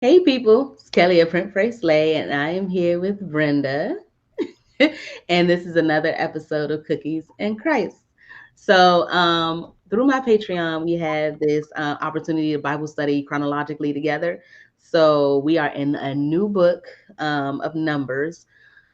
Hey people, it's Kelly of Print Pray Slay, and I am here with Brenda. And this is another episode of Cookies and Christ. So, through my Patreon, we have this opportunity to Bible study chronologically together. So, we are in a new book of Numbers.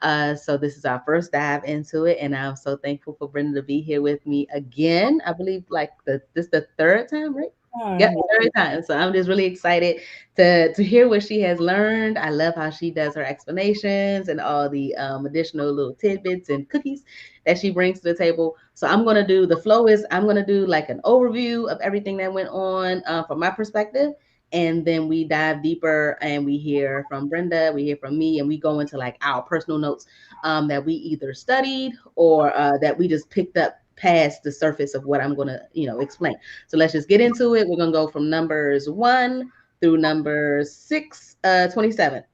So, this is our first dive into it, and I'm so thankful for Brenda to be here with me again. I believe like this is the third time, right? Yep, Hi. third time. So I'm just really excited to hear what she has learned. I love how she does her explanations and all the additional little tidbits and cookies that she brings to the table. So I'm gonna do the flow is I'm gonna do like an overview of everything that went on from my perspective, and then we dive deeper and we hear from Brenda, we hear from me, and we go into like our personal notes that we either studied or that we just picked up past the surface of what I'm gonna explain. So let's just get into it. We're gonna go from numbers 1 through number 27.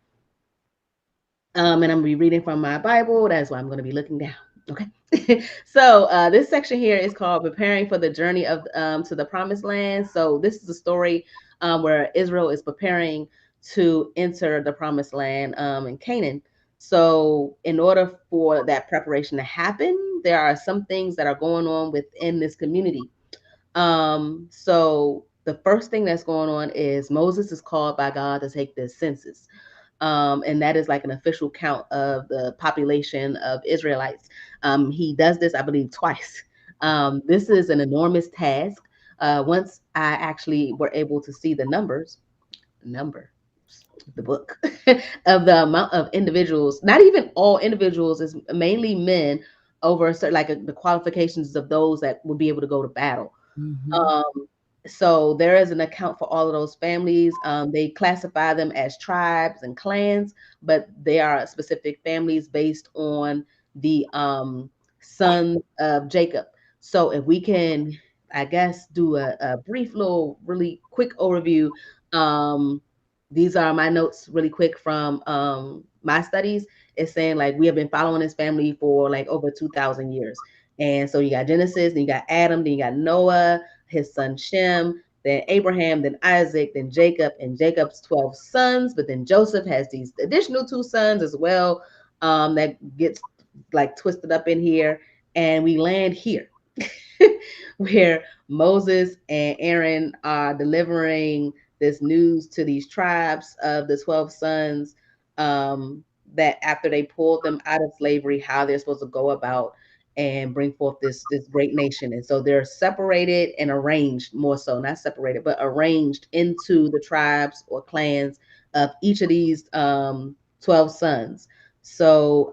And I'm gonna be reading from my Bible. That's why I'm gonna be looking down. Okay. So this section here is called "Preparing for the Journey of to the Promised Land." So this is a story where Israel is preparing to enter the Promised Land in Canaan. So in order for that preparation to happen, there are some things that are going on within this community. So the first thing that's going on is Moses is called by God to take the census. And that is like an official count of the population of Israelites. He does this, I believe, twice. This is an enormous task. Once I actually were able to see the number, the book of the amount of individuals, not even all individuals, is mainly men over a certain, like the qualifications of those that would be able to go to battle. Mhm. Um, so there is an account for all of those families. They classify them as tribes and clans, but they are specific families based on the sons of Jacob. So if we can, I guess, do a brief little, really quick overview. Um, these are my notes, really quick from my studies. It's saying like we have been following this family for like over 2,000 years. And so you got Genesis, then you got Adam, then you got Noah, his son Shem, then Abraham, then Isaac, then Jacob, and Jacob's 12 sons. But then Joseph has these additional two sons as well, that gets like twisted up in here. And we land here where Moses and Aaron are delivering this news to these tribes of the 12 sons, that after they pulled them out of slavery, how they're supposed to go about and bring forth this great nation. And so they're separated and arranged, more so not separated, but arranged into the tribes or clans of each of these 12 sons. So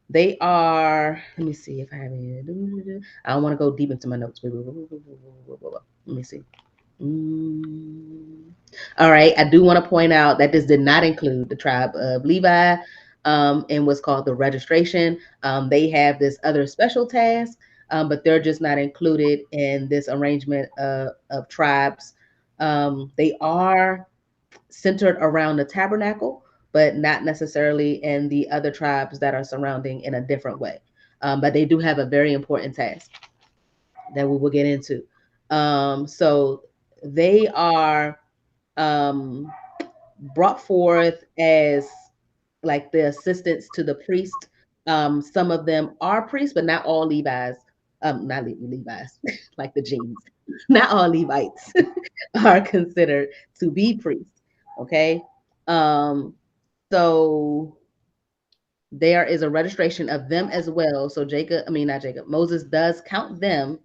they are, let me see if I have any. I don't want to go deep into my notes. Let me see. Mm. All right. I do want to point out that this did not include the tribe of Levi, and what's called the registration. They have this other special task, but they're just not included in this arrangement of tribes. They are centered around the tabernacle, but not necessarily in the other tribes that are surrounding in a different way. But they do have a very important task that we will get into. So they are um, brought forth as like the assistants to the priest. Some of them are priests, but not all Levites. Not Levites, like the jeans. Not all Levites are considered to be priests. Okay. Um, so there is a registration of them as well. So Jacob, I mean not Jacob, Moses does count them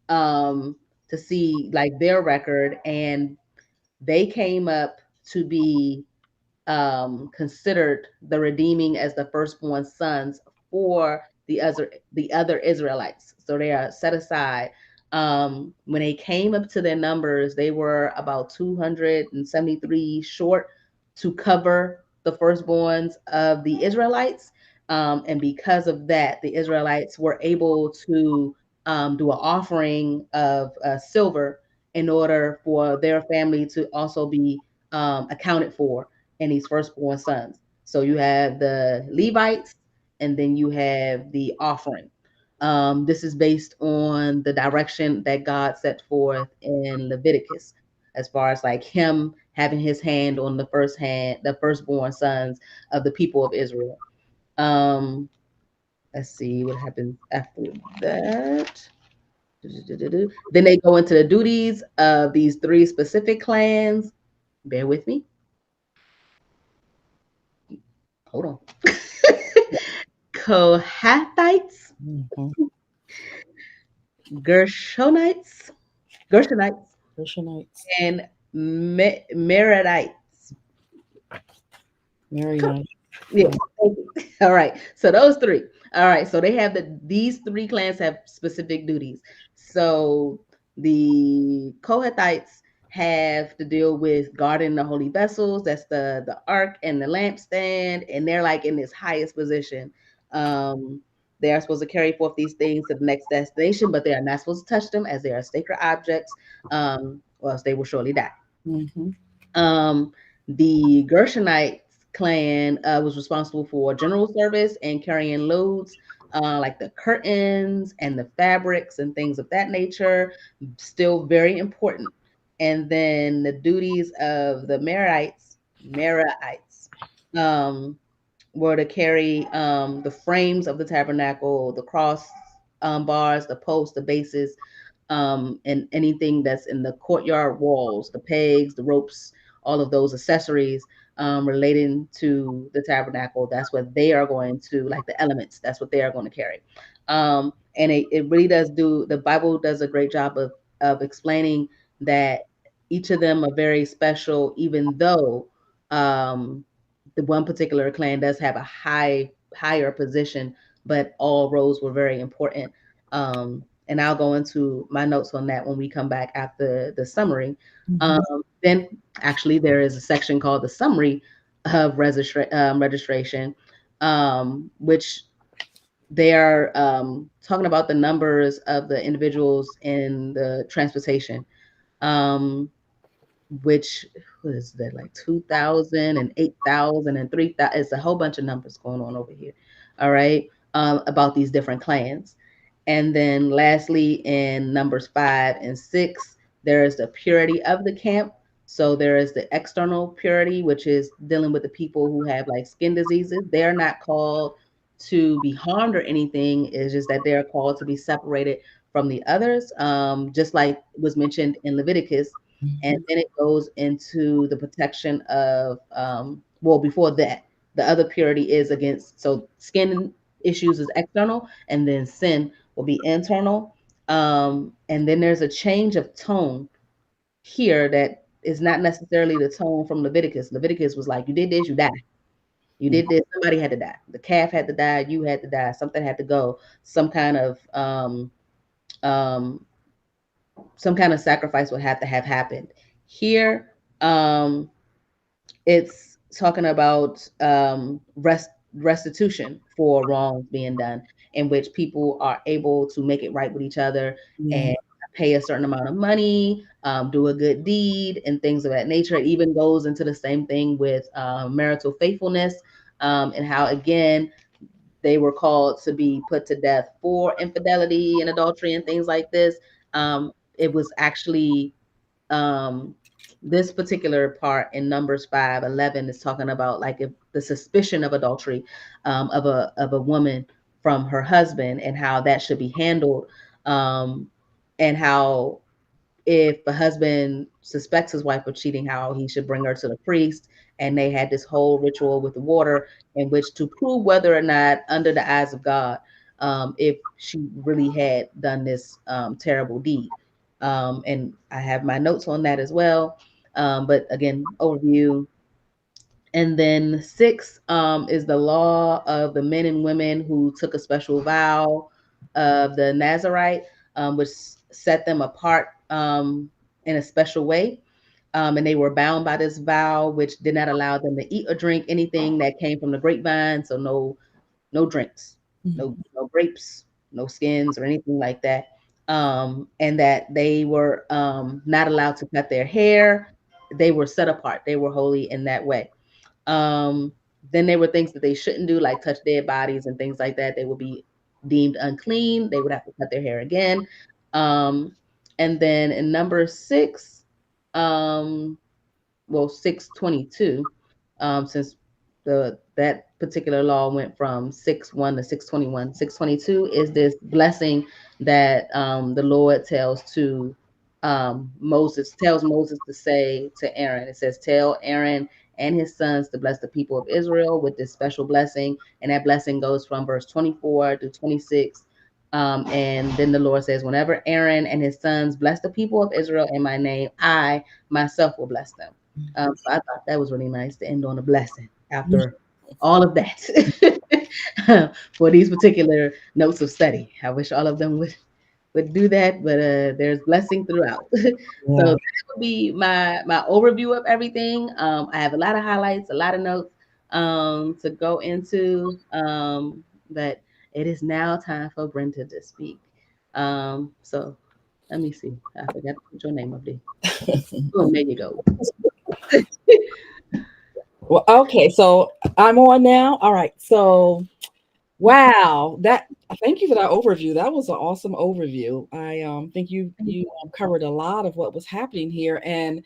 um to see like their record, and they came up to be considered the redeeming as the firstborn sons for the other Israelites. So they are set aside. When they came up to their numbers, they were about 273 short to cover the firstborns of the Israelites. And because of that, the Israelites were able to do an offering of silver in order for their family to also be accounted for and these firstborn sons. So you have the Levites, and then you have the offering. This is based on the direction that God set forth in Leviticus. as far as like him having his hand on the firstborn sons of the people of Israel. Um, let's see what happens after that. Then they go into the duties of these three specific clans. Bear with me. Hold on. Kohathites, Mm-hmm. Gershonites, Gershonites, Christianites. and Merarites. Very nice. Yes. Thank you. All right. So those three. All right. So they have these three clans have specific duties. So the Kohathites have to deal with guarding the holy vessels. That's the ark and the lampstand, and they're like in this highest position. Um, they are supposed to carry forth these things to the next destination, but they are not supposed to touch them as they are sacred objects, or else they will surely die. Mm-hmm. Um, the Gershonite clan was responsible for general service and carrying loads, like the curtains and the fabrics and things of that nature. Still very important. And then the duties of the Merarites, um, were to carry the frames of the tabernacle, the cross bars, the posts, the bases, and anything that's in the courtyard walls, the pegs, the ropes, all of those accessories relating to the tabernacle. That's what they are going to, like the elements, that's what they are going to carry. And it really does the Bible does a great job of explaining that each of them are very special, even though the one particular clan does have a higher position, but all roles were very important. And I'll go into my notes on that when we come back after the summary. Mm-hmm. Then, actually, there is a section called the summary of registration, which they are talking about the numbers of the individuals in the transportation. Um, which what is that, like 2,000 and 8,000 and 3,000? It's a whole bunch of numbers going on over here. All right. About these different clans. And then lastly, in numbers 5 and 6, there is the purity of the camp. So there is the external purity, which is dealing with the people who have like skin diseases. They're not called to be harmed or anything. It's just that they're called to be separated from the others, just like was mentioned in Leviticus. And Mm-hmm. then it goes into the protection of, well, before that, the other purity is against, so skin issues is external, and then sin will be internal. And then there's a change of tone here that is not necessarily the tone from Leviticus. Leviticus was like, you did this, you die. You did this, somebody had to die. The calf had to die, you had to die, something had to go, some kind of um, some kind of sacrifice would have to have happened. Here, um, it's talking about restitution for wrongs being done, in which people are able to make it right with each other Yeah. and pay a certain amount of money, do a good deed, and things of that nature. It even goes into the same thing with marital faithfulness, and how, again, they were called to be put to death for infidelity and adultery and things like this. It was actually um this particular part in Numbers 5:11 is talking about like if the suspicion of adultery, of a woman from her husband, and how that should be handled, um and how if the husband suspects his wife of cheating, how he should bring her to the priest. And they had this whole ritual with the water in which to prove whether or not, under the eyes of God, if she really had done this terrible deed. And I have my notes on that as well. But again, overview. And then 6 is the law of the men and women who took a special vow of the Nazarite, which set them apart in a special way. And they were bound by this vow, which did not allow them to eat or drink anything that came from the grapevine. So no drinks, Mm-hmm. no grapes, no skins or anything like that. And that they were not allowed to cut their hair. They were set apart. They were holy in that way. Um, then there were things that they shouldn't do, like touch dead bodies and things like that. They would be deemed unclean. They would have to cut their hair again. Um, and then in number 6, um, well, 622, since the that particular law went from 6:1 to 6:21. 6:22 is this blessing that the Lord tells Moses to say to Aaron. It says, "Tell Aaron and his sons to bless the people of Israel with this special blessing," and that blessing goes from verse 24 to 26. And then the Lord says, "Whenever Aaron and his sons bless the people of Israel in my name, I myself will bless them." So I thought that was really nice to end on a blessing after all of that for these particular notes of study. I wish all of them would do that, but there's blessing throughout. So Yeah. that would be my overview of everything. I have a lot of highlights, a lot of notes to go into, but it is now time for Brenda to speak. So let me see. I forgot to put your name up there. Boom, there you go. Well, okay, so I'm on now. All right. So, wow, that thank you for that overview. That was an awesome overview. I think you covered a lot of what was happening here, and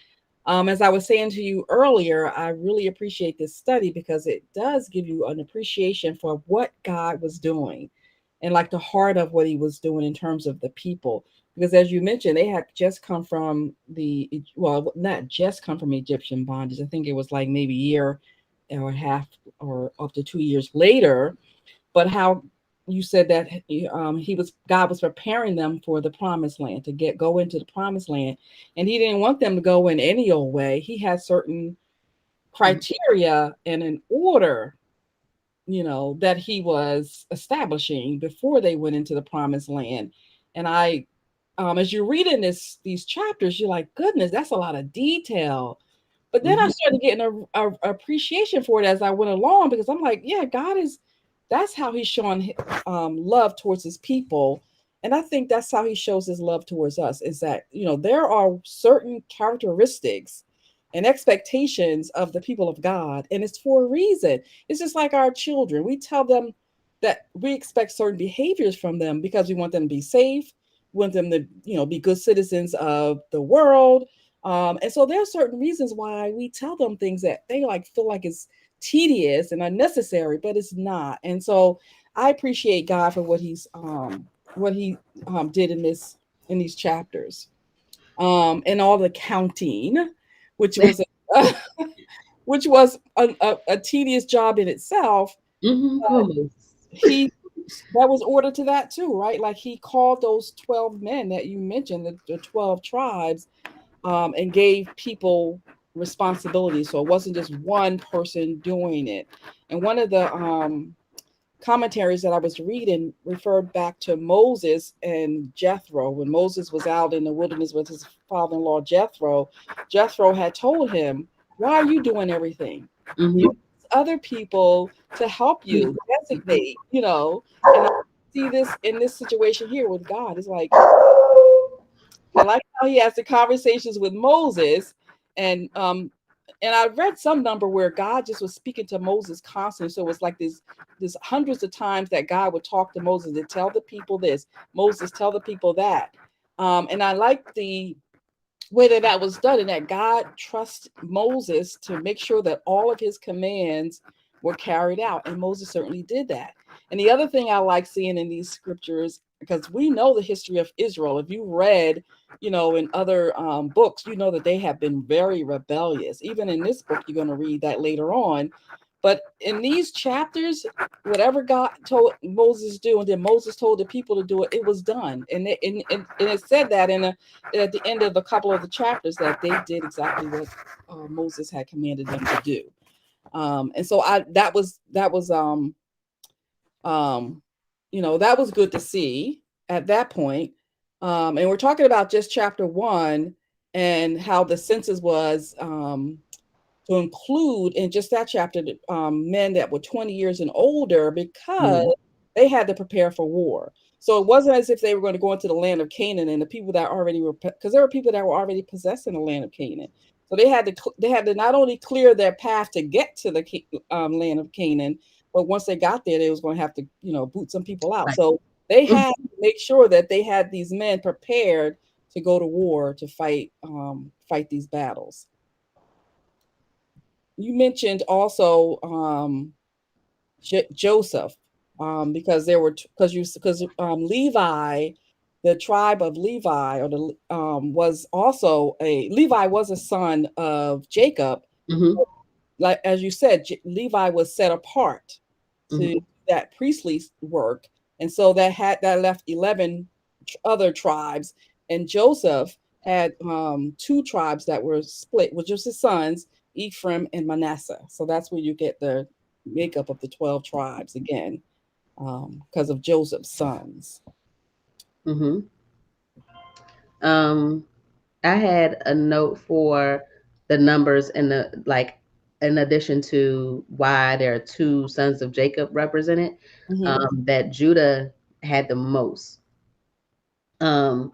as I was saying to you earlier, I really appreciate this study because it does give you an appreciation for what God was doing, and like the heart of what He was doing in terms of the people. Because as you mentioned, they had just come from well, not just come from Egyptian bondage. I think it was like maybe a year or a half or up to 2 years later, but how you said that God was preparing them for the promised land to go into the promised land, and He didn't want them to go in any old way. He had certain criteria and an order, that He was establishing before they went into the promised land. And as you're reading these chapters, you're like, goodness, that's a lot of detail. But then I Mhm. started getting a appreciation for it as I went along, because I'm like, yeah, that's how He's showing love towards His people. And I think that's how He shows His love towards us, is that, there are certain characteristics and expectations of the people of God, and it's for a reason. It's just like our children. We tell them that we expect certain behaviors from them because we want them to be safe, we want them to, be good citizens of the world. And so there are certain reasons why we tell them things that they like feel like it's tedious and unnecessary, but it's not. And so I appreciate God for what he did in these chapters, and all the counting, which was a, which was a tedious job in itself. Mhm. Come on, He That was order to that too, right? Like He called those 12 men that you mentioned, the 12 tribes, and gave people responsibility. So it wasn't just one person doing it. And one of the commentaries that I was reading referred back to Moses and Jethro. When Moses was out in the wilderness with his father-in-law Jethro, Jethro had told him, "Why are you doing everything? You Mhm. other people to help you designate, And I see this in this situation here with God. It's like, I like how He has the conversations with Moses, and I read some number where God just was speaking to Moses constantly. So it was like this hundreds of times that God would talk to Moses to tell the people this, Moses tell the people that. And I like the way that was done, and that God trusts Moses to make sure that all of His commands were carried out. And Moses certainly did that. And the other thing I like seeing in these scriptures, because we know the history of Israel. If you read, in other books, you know that they have been very rebellious. Even in this book, you're going to read that later on. But in these chapters, whatever God told Moses to do, and then Moses told the people to do it, it was done. And it said that at the end of a couple of the chapters that they did exactly what Moses had commanded them to do. And so um, that was good to see at that point. And we're talking about just chapter one, and how the census was to include in just that chapter men that were 20 years and older, because Mhm. they had to prepare for war. So it wasn't as if they were going to go into the land of Canaan, and the people that already were, because there were people that were already possessing the land of Canaan. So they had to not only clear their path to get to the land of Canaan, but once they got there, they was going to have to boot some people out. Right. So they Mhm. had to make sure that they had these men prepared to go to war to fight these battles. You mentioned also Joseph, because there were because Levi, the tribe of Levi, or the was also a Levi was a son of Jacob. Mm-hmm. Like as you said, Levi was set apart to Mm-hmm. that priestly work, and so that left 11 other tribes, and Joseph had two tribes that were split, which was his sons Ephraim and Manasseh. So that's where you get the makeup of the 12 tribes again, because of Joseph's sons. Mm-hmm. Um, I had a note for the numbers and the like, in addition to why there are two sons of Jacob represented, Mm-hmm. that Judah had the most. Um,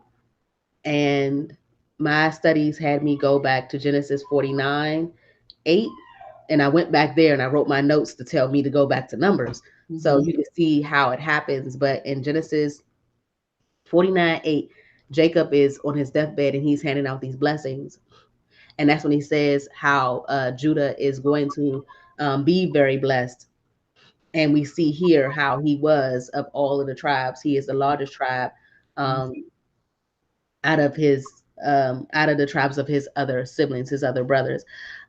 and my studies had me go back to Genesis 49:8, and I went back there and I wrote my notes to tell me to go back to Numbers. So Mm-hmm. you can see how it happens. But in Genesis 49:8, Jacob is on his deathbed and he's handing out these blessings. And that's when he says how Judah is going to be very blessed. And we see here how he was of all of the tribes. He is the largest tribe, um, out of his out of the tribes of his other siblings, his other brothers.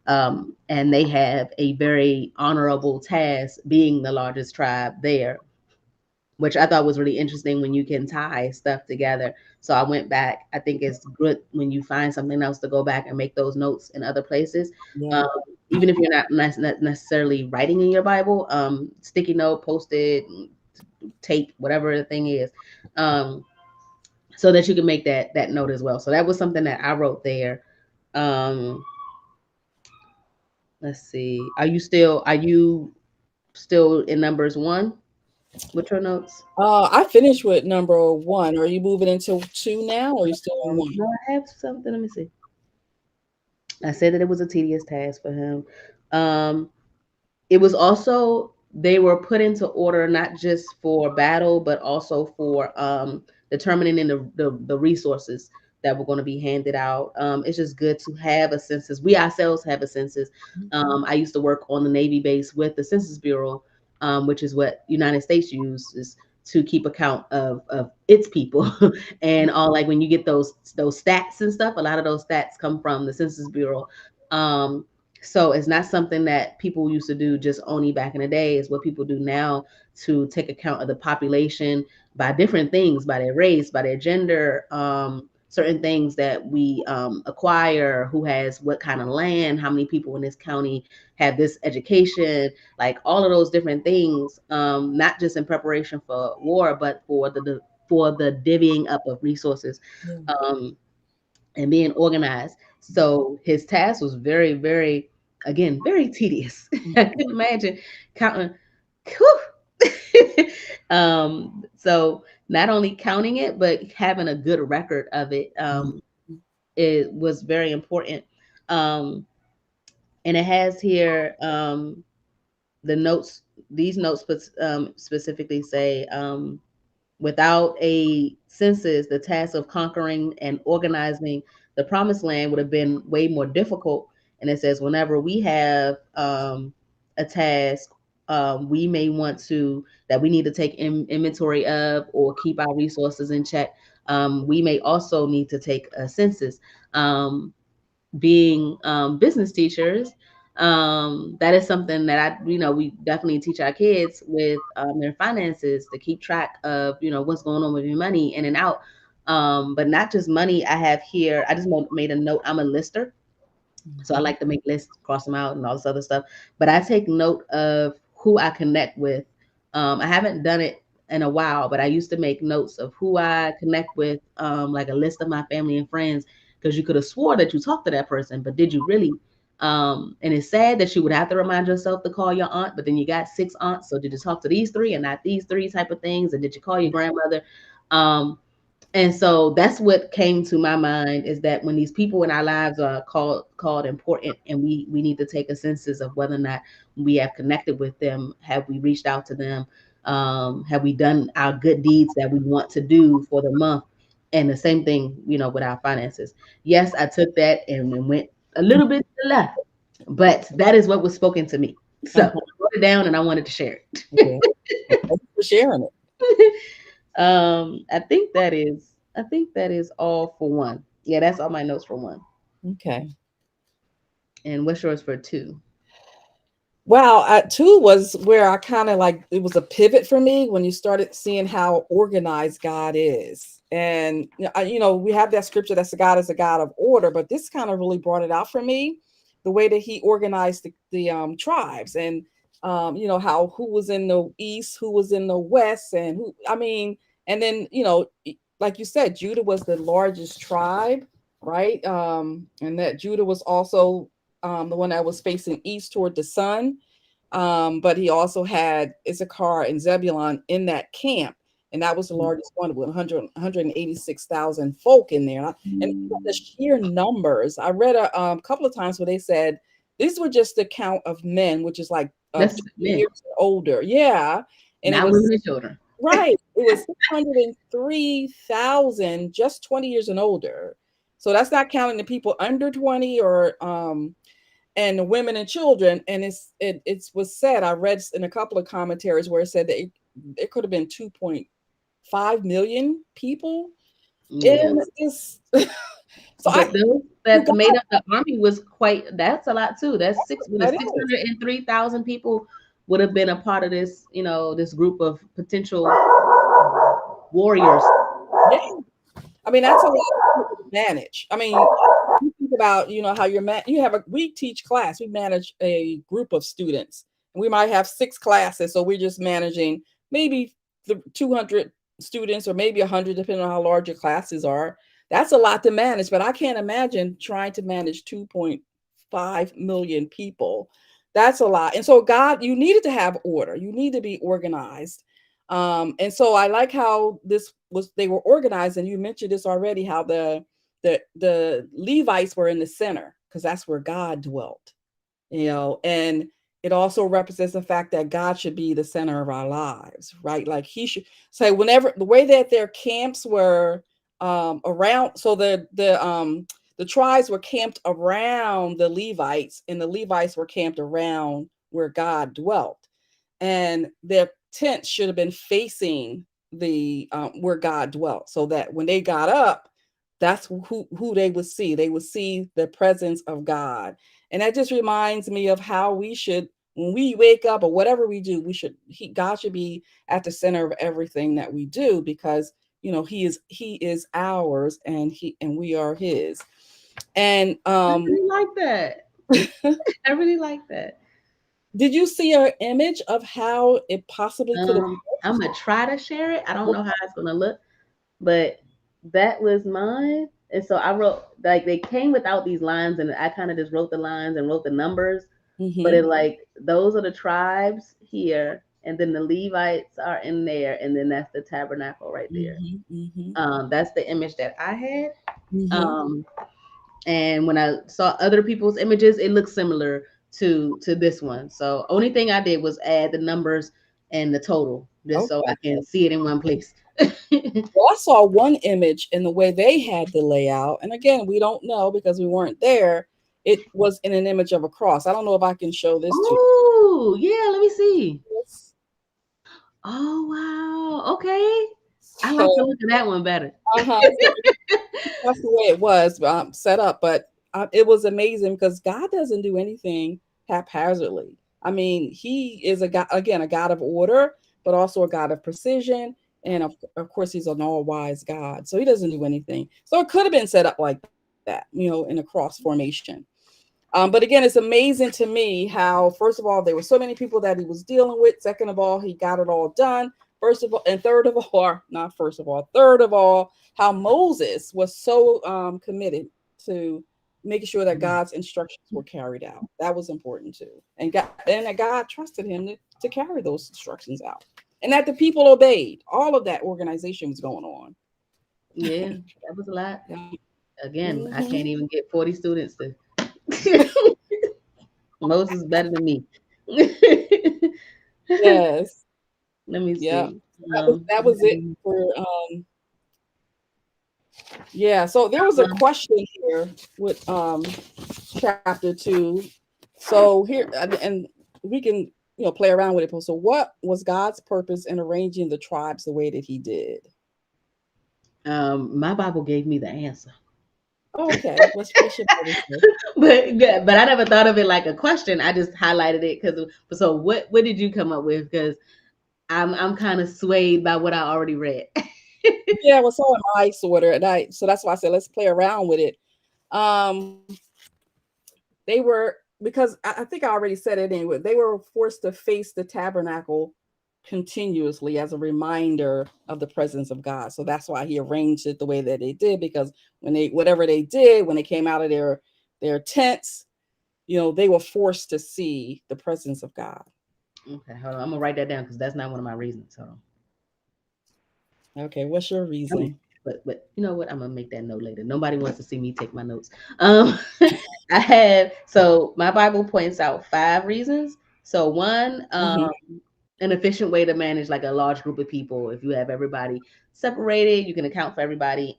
And they have a very honorable task being the largest tribe there, which I thought was really interesting when you can tie stuff together. So I went back. I think it's good when you find something else to go back and make those notes in other places. Yeah. Um, Even if you're not necessarily writing in your Bible, sticky note, post it, tape, whatever the thing is, um, so that you can make that note as well. So that was something that I wrote there. Um, let's see. Are you still in numbers one with your notes? I finished with number one. Are you moving into two now, or are you still on one? No, I have something. Let me see. I said that it was a tedious task for him. Um, it was also, they were put into order not just for battle, but also for determining in the resources that were going to be handed out. It's just good to have a census. We ourselves have a census. I used to work on the Navy base with the Census Bureau, which is what United States uses to keep account of its people. And all, like when you get those stats and stuff, a lot of those stats come from the Census Bureau. Um, so it's not something that people used to do just only back in the day. It's what people do now to take account of the population by different things, by their race, by their gender, certain things that we acquire, who has what kind of land, how many people in this county have this education, like all of those different things, not just in preparation for war, but for the divvying up of resources. Yeah. Um, and being organized. So his task was very, very, again, very tedious. I couldn't imagine counting. Whew. So not only counting it, but having a good record of it, it was very important. Um, and it has here, the notes. These notes specifically say, without a census, the task of conquering and organizing the promised land would have been way more difficult. And it says, whenever we have a task, we may want to, that we need to take inventory of or keep our resources in check. We may also need to take a census. Being business teachers, that is something that we definitely teach our kids with their finances, to keep track of what's going on with your money in and out, but not just money. I have here, I just made a note. I'm a lister, so I Mhm. like to make lists, cross them out, and all this other stuff. But I take note of who I connect with. I haven't done it in a while, but I used to make notes of who I connect with, like a list of my family and friends, because you could have swore that you talked to that person, but did you really? And it's sad that you would have to remind yourself to call your aunt, but then you got six aunts. So did you talk to these three and not these three type of things? And did you call your grandmother? Um, and so that's what came to my mind, is that when these people in our lives are called important, and we need to take a census of whether or not we have connected with them, have we reached out to them, have we done our good deeds that we want to do for the month, And the same thing, with our finances. Yes, I took that and went a little bit to the left, but that is what was spoken to me. So I Uh-huh. wrote it down and I wanted to share Yeah. Well, thank you for sharing it. it. I think that is all for one. Yeah, that's all my notes for one. Okay. And what's yours for two? Wow, two was where I kind of like it was a pivot for me when you started seeing how organized God is. And we have that scripture that's the God is a God of order, but this kind of really brought it out for me, the way that He organized the tribes, and how who was in the east, who was in the west, and who I mean, and then like you said, Judah was the largest tribe, right? And that Judah was also the one that was facing east toward the sun. But he also had Issachar and Zebulon in that camp. And that was the largest one with 186,000 folk in there. And the sheer numbers, I read a couple of times where they said these were just the count of men, which is like That's 20 men, years older. Yeah. And it not was women and children. right. It was 603,000 just 20 years and older. So that's not counting the people under 20 or and the women and children. And it was said, I read in a couple of commentaries where it said that it could have been 2.5 million people Yeah. in this. So But those you that got made up the army was quite, that's a lot too. That's six with a that six is. hundred and 3,000 people would have been a part of this, this group of potential warriors. Yeah. I mean, that's a lot of people to manage. I mean, you think about, how you have we teach class, we manage a group of students, and we might have six classes, so we're just managing maybe the 200 students or maybe 100, depending on how large your classes are. That's a lot to manage, but I can't imagine trying to manage 2.5 million people. That's a lot. And so God, you needed to have order. You need to be organized. And so I like how this was they were organized, and you mentioned this already, how the Levites were in the center because that's where God dwelt, and it also represents the fact that God should be the center of our lives, right? Like He should say, whenever the way that their camps were around, so the tribes were camped around the Levites, and the Levites were camped around where God dwelt, and their tents should have been facing the where God dwelt, so that when they got up, that's who they would see. They would see the presence of God, and that just reminds me of how we should, when we wake up or whatever we do, God should be at the center of everything that we do, because he is ours, and we are his. And I really like that. I really like that. did you see our image of how it possibly could have I'm gonna try to share it. I don't know how it's gonna look, but that was mine. And so I wrote, like, they came without these lines, and I kind of just wrote the lines and wrote the numbers. But mm-hmm, it, like, those are the tribes here, and then the Levites are in there, and then that's the tabernacle right there. mm-hmm, mm-hmm, That's the image that I had. mm-hmm. Um, and when I saw other people's images, it looked similar to this one. So only thing I did was add the numbers and the total, just so Okay. I can see it in one place. Well, I saw one image in the way they had the layout, and again, we don't know because we weren't there. It was in an image of a cross. I don't know if I can show this to Oh, yeah, let me see. you. Oh, wow. Okay. I like the So, look of that one better. so that's the way it was set up. But it was amazing because God doesn't do anything haphazardly. I mean, He is a God, again, a God of order, but also a God of precision. And of course, He's an all wise God. So He doesn't do anything. So it could have been set up like that, in a cross formation. But again, it's amazing to me how, first of all, there were so many people that He was dealing with. Second of all, He got it all done. First of all, and third of all, or not first of all, third of all, how Moses was so committed to making sure that God's instructions were carried out. That was important too, and that God trusted him to carry those instructions out, and that the people obeyed. All of that organization was going on. Yeah, that was a lot. Yeah. Again, I Hmm. can't even get 40 students to. Moses is better than me. Yes. Let me Yeah. see. That was it for Yeah, so there was a question here with chapter 2. So here and we can play around with it. So what was God's purpose in arranging the tribes the way that he did? My Bible gave me the answer. Oh, okay. What's your Bible say? But yeah, but I never thought of it like a question. I just highlighted it because. So what did you come up with? Because I'm kind of swayed by what I already read. Yeah, well, so am I, sort of, and I so that's why I said let's play around with it. Um, they were because I think I already said it anyway. They were forced to face the tabernacle continuously as a reminder of the presence of God. So that's why he arranged it the way that they did, because when they whatever they did when they came out of their tents, they were forced to see the presence of God. Okay, hold on. I'm gonna write that down because that's not one of my reasons. Hold on. Okay, what's your I mean, reasoning? but you know what? I'm gonna make that note later. Nobody wants to see me take my notes. Um, I have so my Bible points out 5 reasons. So one, Hmm. an efficient way to manage like a large group of people. If you have everybody separated, you can account for everybody.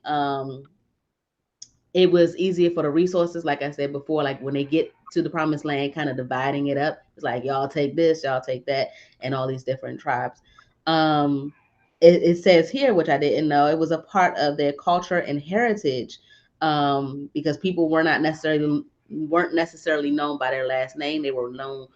It was easier for the resources, like I said before, like when they get to the promised land, kind of dividing it up. It's like y'all take this, y'all take that, and all these different tribes. um it says here, which I didn't know, it was a part of their culture and heritage, because people weren't necessarily known by their last name. They were known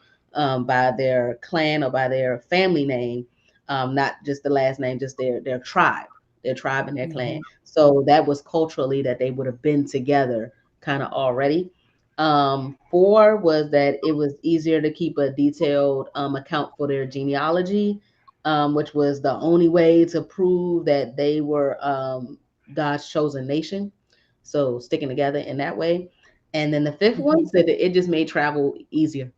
by their clan or by their family name, not just the last name, just their tribe and their clan. Hmm. So that was culturally that they would have been together kind of already. Four was that it was easier to keep a detailed account for their genealogy, which was the only way to prove that they were God's chosen nation. So sticking together in that way. And then the fifth one Hmm. said that it just made travel easier.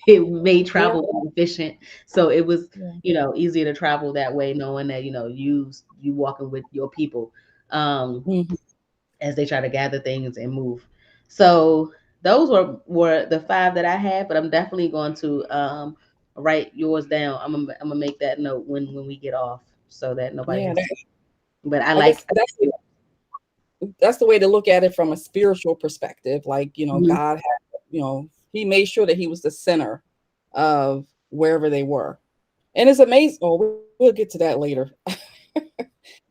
It made Yeah. travel more efficient. So it was, Yeah. easier to travel that way, knowing that, you walking with your people, um, Hmm. as they try to gather things and move. So those were the 5 that I had, but I'm definitely going to write yours down. I'm gonna make that note when we get off, so that nobody Yeah. has to. But I I like. guess that's the way to look at it from a spiritual perspective. Like, Mhm. God had, he made sure that he was the center of wherever they were. And it's amazing. Oh, we'll get to that later.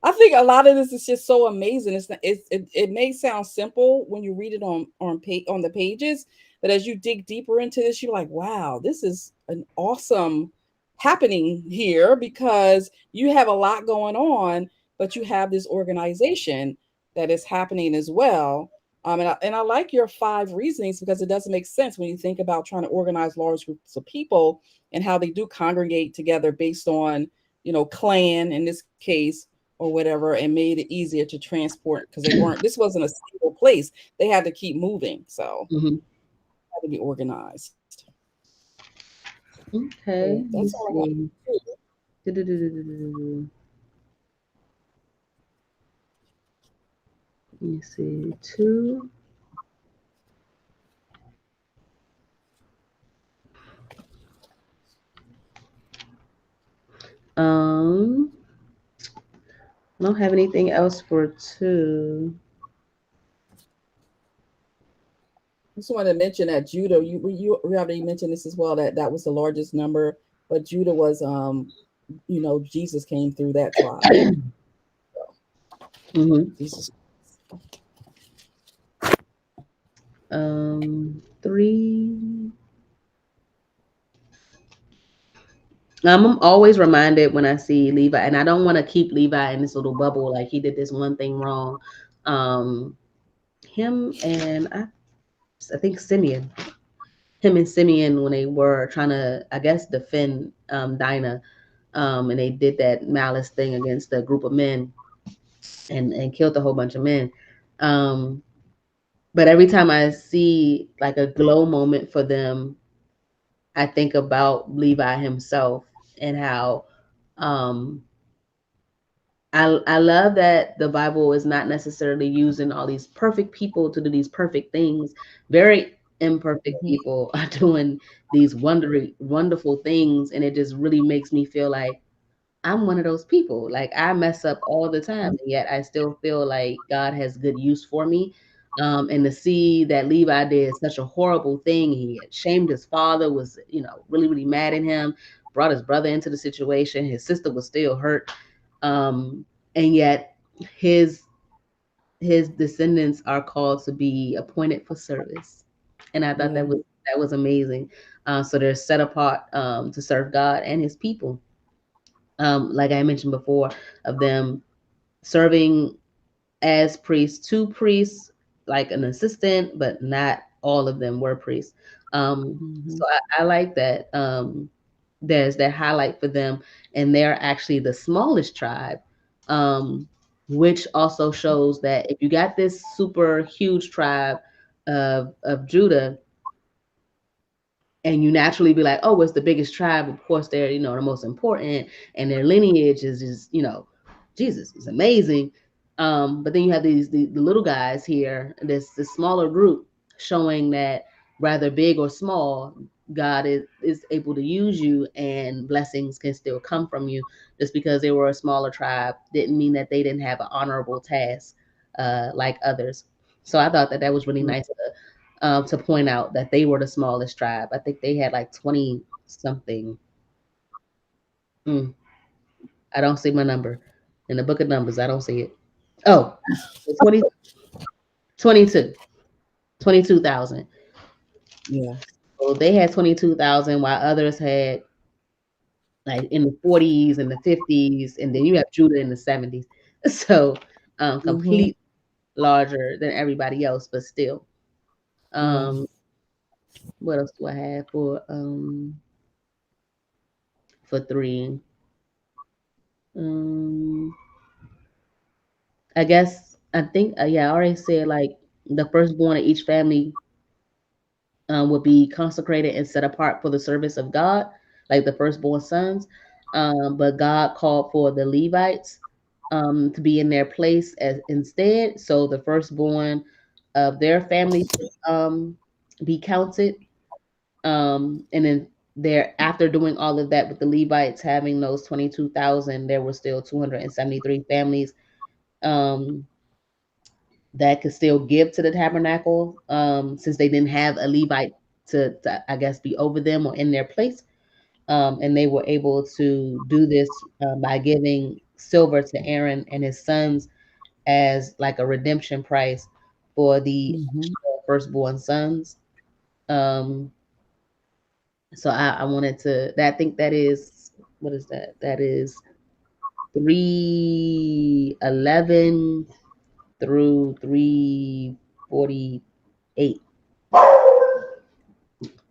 I think a lot of this is just so amazing. It may sound simple when you read it on the pages, but as you dig deeper into this, you're like, wow, this is an awesome happening here, because you have a lot going on, but you have this organization that is happening as well. And I like your 5 reasonings, because it doesn't make sense when you think about trying to organize large groups of people and how they do congregate together based on, clan in this case or whatever, and made it easier to transport, because this wasn't a single place. They had to keep moving. So Mhm. it had to be organized. Okay, So let me that's all I see. Du-du-du-du-du-du-du. Let me see. Two. Um, I don't have anything else for two. just wanted to mention that Judah, you already mentioned this as well, that that was the largest number, but Judah was, Jesus came through that tribe. Hmm. Jesus. Three. I'm always reminded when I see Levi, and I don't want to keep Levi in this little bubble like he did this one thing wrong. Um, him and I think Simeon, him and Simeon, when they were trying to, I guess, defend Dinah, and they did that malice thing against a group of men and killed a whole bunch of men. Um, but every time I see like a glow moment for them, I think about Levi himself and how. Um, I love that the Bible is not necessarily using all these perfect people to do these perfect things. Very imperfect Mhm. people are doing these wonderful things, and it just really makes me feel like I'm one of those people. Like I mess up all the time, and yet I still feel like God has good use for me. And to see that Levi did such a horrible thing, he had shamed his father, was really really mad at him, brought his brother into the situation. His sister was still hurt, um, and yet his his descendants are called to be appointed for service, and I thought Yeah. that was amazing. So they're set apart to serve God and His people. Like I mentioned before, of them serving as priests, two priests, like an assistant, but not all of them were priests. Hmm. So I like that. There's that highlight for them, and they're actually the smallest tribe, um, which also shows that if you got this super huge tribe of Judah, and you naturally be like, oh, it's the biggest tribe. Of course, they're the most important, and their lineage is Jesus is amazing. But then you have the little guys here, this smaller group, showing that rather big or small, God is able to use you, and blessings can still come from you. Just because they were a smaller tribe didn't mean that they didn't have an honorable task like others. So I thought that that was really nice to point out that they were the smallest tribe. I think they had like 20 something. Mm, I don't see my number in the book of Numbers. I don't see it. Oh, 20, 22, 22,000. Yeah. So they had 22,000 while others had like in the 40s and the 50s. And then you have Judah in the 70s. So Hmm. complete larger than everybody else, but still. Yeah. Um, what else do I have for three? Um, I guess I think yeah, I already said like the firstborn of each family would be consecrated and set apart for the service of God, like the firstborn sons. But God called for the Levites to be in their place as instead, so the firstborn of their family be counted. And then there, after doing all of that with the Levites having those 22,000, there were still 273 families. Um, that could still give to the tabernacle, since they didn't have a Levite to I guess be over them or in their place. And they were able to do this by giving silver to Aaron and his sons as like a redemption price for the Hmm. firstborn sons. Um, so I wanted to. I think that is, what is that? That is 311 through 348.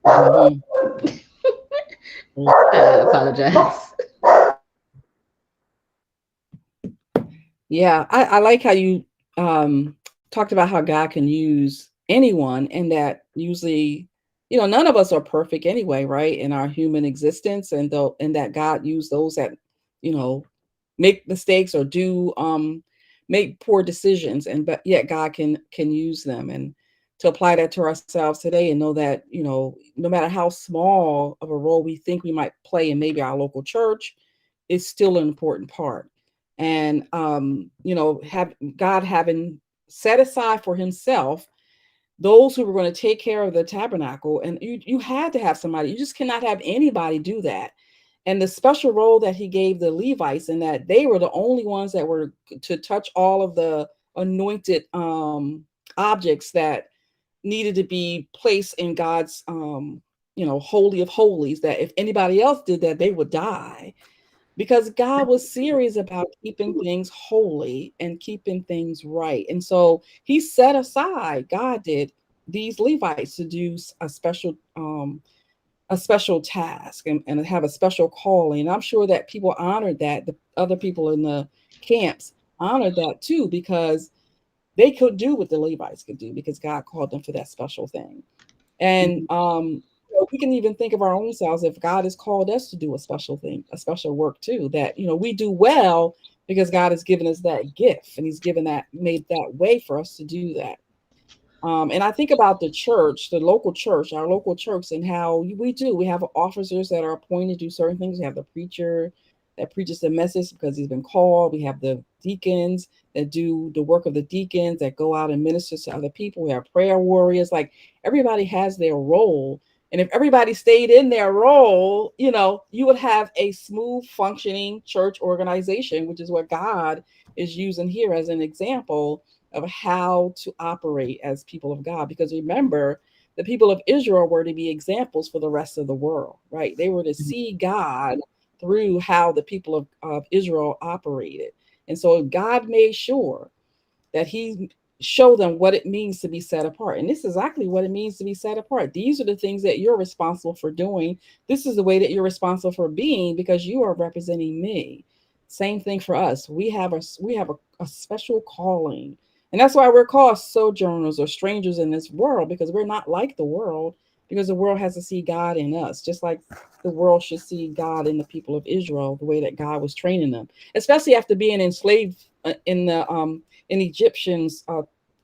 Hmm. I apologize. Yeah, I like how you talked about how God can use anyone, and that usually, none of us are perfect anyway, right? In our human existence, and that God used those that, you know, make mistakes or do make poor decisions, and but yet God can use them, and to apply that to ourselves today and know that, no matter how small of a role we think we might play in maybe our local church, it's still an important part. And have God having set aside for himself those who were going to take care of the tabernacle, and you had to have somebody. You just cannot have anybody do that. And the special role that he gave the Levites, and that they were the only ones that were to touch all of the anointed objects that needed to be placed in God's holy of holies, that if anybody else did that, they would die, because God was serious about keeping things holy and keeping things right. And so he set aside, God did, these Levites to do a special task, and have a special calling. And I'm sure that people honored that. The other people in the camps honored that too, because they could do what the Levites could do because God called them for that special thing. And we can even think of our own selves, if God has called us to do a special thing, a special work too, that we do well because God has given us that gift, and he's made that way for us to do that. And I think about the church, the local church, our local church, and how we have officers that are appointed to do certain things. We have the preacher, that preaches the message because he's been called. We have the deacons that do the work of the deacons that go out and minister to other people. We have prayer warriors. Like everybody has their role. And if everybody stayed in their role, you would have a smooth functioning church organization, which is what God is using here as an example of how to operate as people of God. Because remember, the people of Israel were to be examples for the rest of the world, right? They were to see God through how the people of Israel operated. And so God made sure that he showed them what it means to be set apart. And this is exactly what it means to be set apart. These are the things that you're responsible for doing. This is the way that you're responsible for being because you are representing me. Same thing for us. We have a special calling. And that's why we're called sojourners or strangers in this world because we're not like the world because the world has to see God in us, just like the world should see God in the people of Israel, the way that God was training them, especially after being enslaved in Egyptians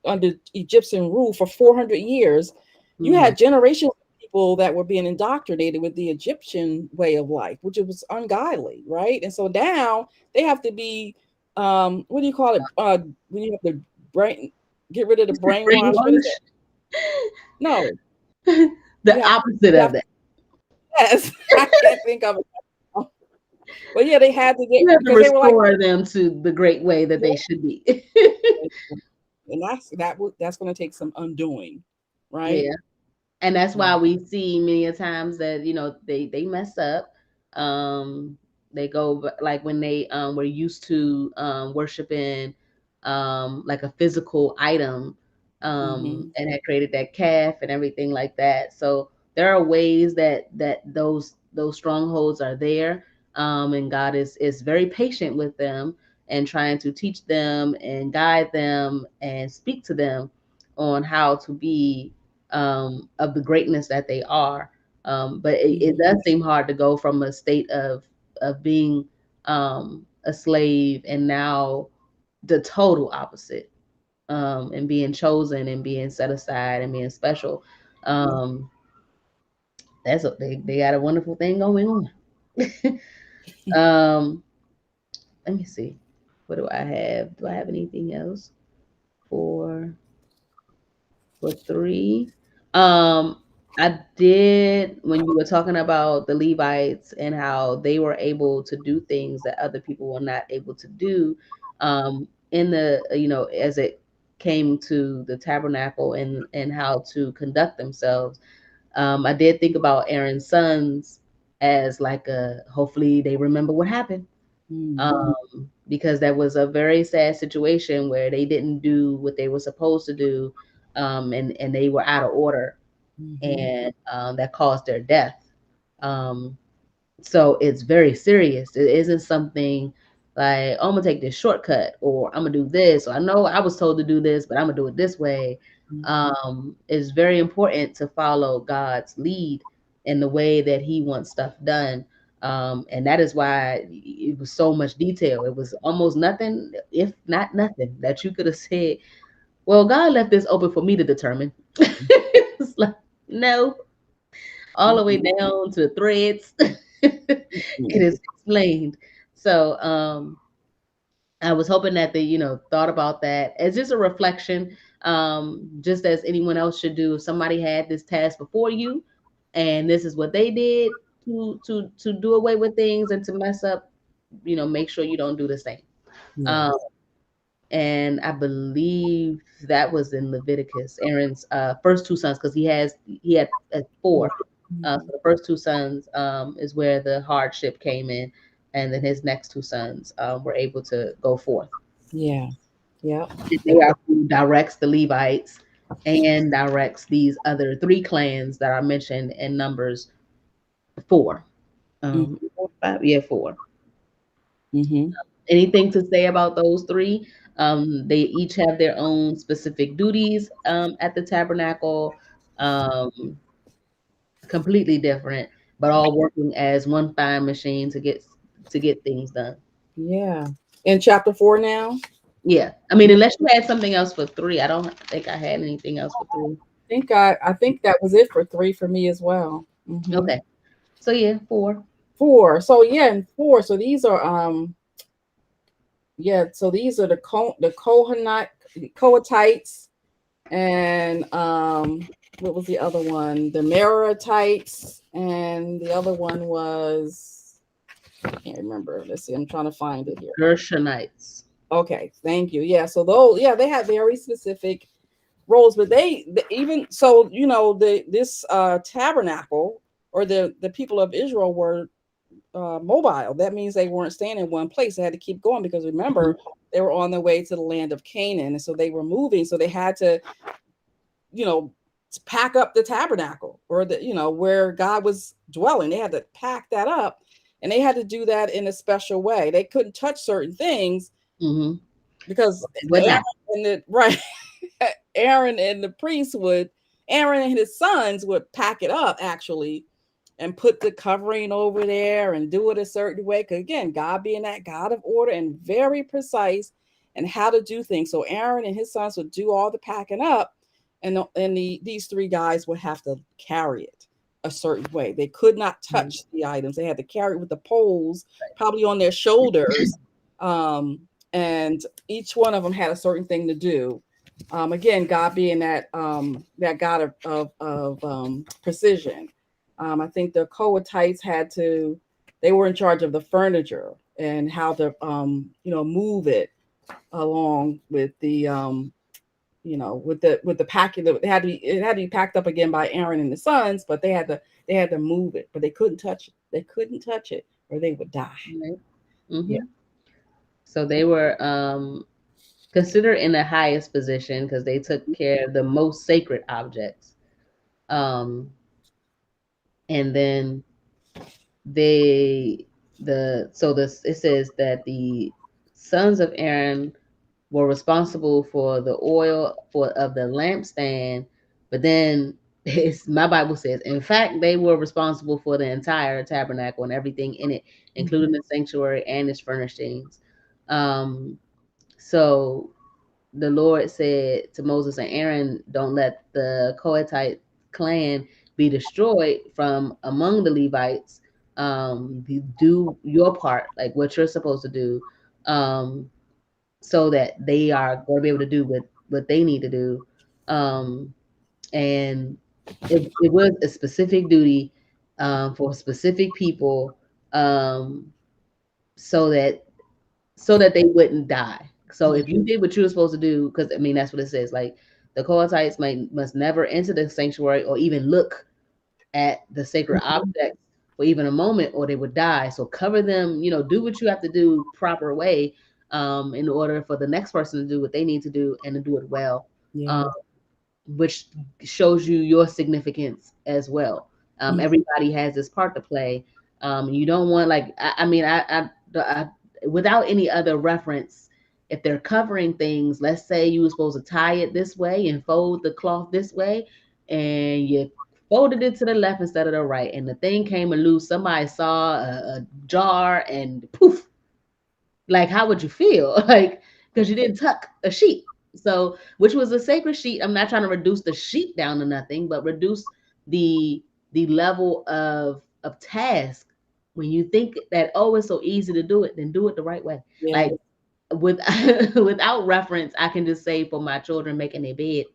under Egyptian rule for 400 years. You Mm-hmm. had generations of people that were being indoctrinated with the Egyptian way of life, which was ungodly, right? And so now they have to be, what do you call it? When you have the brain, get rid of the brainwash. What is Brainwash. it? No, The you have opposite you of have that. to. Yes, I can't think of it. But yeah, they had to get You have to because they were like, restore them to the great way that yeah, they should be. and that's going to take some undoing, right? Yeah. And that's Yeah. why we see many a times that they mess up. um they go like when they were used to worshiping like a physical item, Mm-hmm. and had created that calf and everything like that. So there are ways that those strongholds are there, and God is very patient with them and trying to teach them and guide them and speak to them on how to be of the greatness that they are. But it Mm-hmm. does seem hard to go from a state of being a slave and now the total opposite, and being chosen and being set aside and being special. Yeah. Um, they got a wonderful thing going on. um, Let me see. What do I have? Do I have anything else for three? Um, I did when you were talking about the Levites and how they were able to do things that other people were not able to do. In the as it came to the tabernacle and how to conduct themselves. I did think about Aaron's sons as like a hopefully they remember what happened, Mm-hmm. because that was a very sad situation where they didn't do what they were supposed to do, and they were out of order, Mm-hmm. and that caused their death. Um, so it's very serious. It isn't something like, oh, I'm gonna take this shortcut or I'm gonna do this. Or I know I was told to do this, but I'm gonna do it this way. It's very important to follow God's lead in the way that He wants stuff done. And that is why it was so much detail. It was almost nothing, if not nothing, that you could have said, well, God left this open for me to determine. It's like, no, all the way Mm-hmm. down to the threads. It is explained. So I was hoping that they, thought about that as just a reflection, just as anyone else should do. If somebody had this task before you, and this is what they did to do away with things and to mess up, make sure you don't do the same. Um, Yes. and I believe that was in Leviticus, Aaron's first two sons, because he had Four. four. So Mhm. the first two sons is where the hardship came in, and then his next two sons were able to go forth. Yeah. Yeah. And they are who directs the Levites and directs these other three clans that are mentioned in Numbers 4. Mm-hmm. 5, yeah, 4. Mm-hmm. Anything to say about those three? They each have their own specific duties at the tabernacle, um, completely different, but all working as one fine machine to get things done. Yeah. In chapter 4 now, Yeah, I mean, unless you had something else for 3, I don't think I had anything else for 3. I think that was it for 3 for me as well. Mm-hmm. Okay, so yeah, 4. Four. So yeah, and four. So these are yeah, so these are the Cohetites, and what was the other one? The Merarites, and the other one was, I can't remember. Let's see, I'm trying to find it here. Gershonites. Okay, thank you. Yeah, so those, yeah, they had very specific roles, but even so, the this tabernacle, or the people of Israel were mobile. That means they weren't staying in one place. They had to keep going, because Mhm. remember, they were on their way to the land of Canaan, and so they were moving. So they had to, you know, pack up the tabernacle, or where God was dwelling. They had to pack that up, and they had to do that in a special way. They couldn't touch certain things, Mhm. because Would Aaron not. and the right Aaron and the priest would Aaron and his sons would pack it up, actually, and put the covering over there and do it a certain way. Because again, God being that God of order and very precise, and how to do things. So Aaron and his sons would do all the packing up, and these three guys would have to carry it a certain way. They could not Mhm. touch the items. They had to carry it with the poles, probably on their shoulders. Um, and each one of them had a certain thing to do. Again, God being that God of precision. I think the Coatites they were in charge of the furniture, and how to move it along with the packing. It had to be packed up again by Aaron and the sons, but they had to move it, but they couldn't touch it. They couldn't touch it, or they would die. Right. Yeah. Mhm. So they were considered in the highest position because they took care of the most sacred objects. Um, and then they the so this it says that the sons of Aaron were responsible for the oil for of the lampstand, but then my Bible says, in fact, they were responsible for the entire tabernacle and everything in it, Mhm. including the sanctuary and its furnishings. Um, so the Lord said to Moses and Aaron, "Don't let the Kohathite clan be destroyed from among the Levites. Do your part, like what you're supposed to do, um, so that they are going to be able to do what they need to do." Um, and it was a specific duty for specific people, um, so that they wouldn't die. So Yeah. if you did what you were supposed to do, because I mean that's what it says. Like the Kohathites must never enter the sanctuary or even look at the sacred Mhm. objects for even a moment, or they would die. So cover them. Do what you have to do proper way, in order for the next person to do what they need to do and to do it well. Um, Yeah. which shows you your significance as well. Mhm. Everybody has this part to play. You don't want, like, I mean, I without any other reference, if they're covering things, let's say you were supposed to tie it this way and fold the cloth this way, and you folded it to the left instead of the right, and the thing came loose. Somebody saw a jar and poof, like how would you feel? Like, because you didn't tuck a sheet, so which was a sacred sheet. I'm not trying to reduce the sheet down to nothing, but reduce the level of task. When you think that, oh, it's so easy to do it, then do it the right way. Yeah. Like, with without reference, I can just say, for my children making their bed,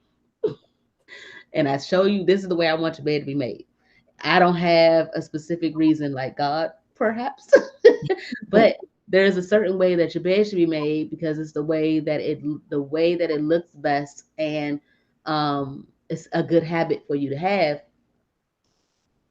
and I show you, this is the way I want your bed to be made. I don't have a specific reason, like God, perhaps, but there is a certain way that your bed should be made, because it's the way that it looks best, and it's a good habit for you to have.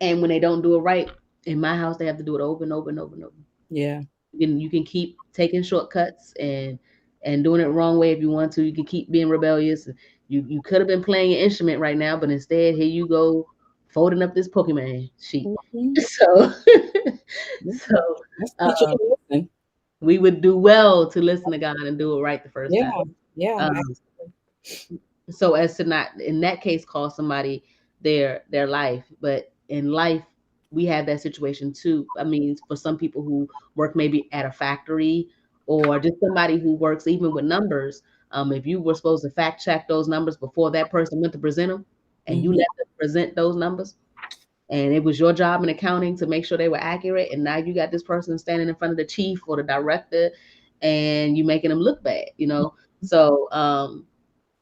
And when they don't do it right, in my house, they have to do it over and over and over and over. Yeah. You can keep taking shortcuts and doing it wrong way if you want to. You can keep being rebellious. You could have been playing your instrument right now, but instead, here you go, folding up this Pokemon sheet. Mhm. So, Yeah. so Let's teach you um, to listen. we would do well to listen to God and do it right the first time. Yeah. Yeah. Um, so as to not, in that case, cost somebody their life. But in life, we have that situation too. I mean, for some people who work maybe at a factory, or just somebody who works even with numbers, if you were supposed to fact check those numbers before that person went to present them, and you Mhm. let them present those numbers, and it was your job in accounting to make sure they were accurate, and now you got this person standing in front of the chief or the director, and you making them look bad, you know. So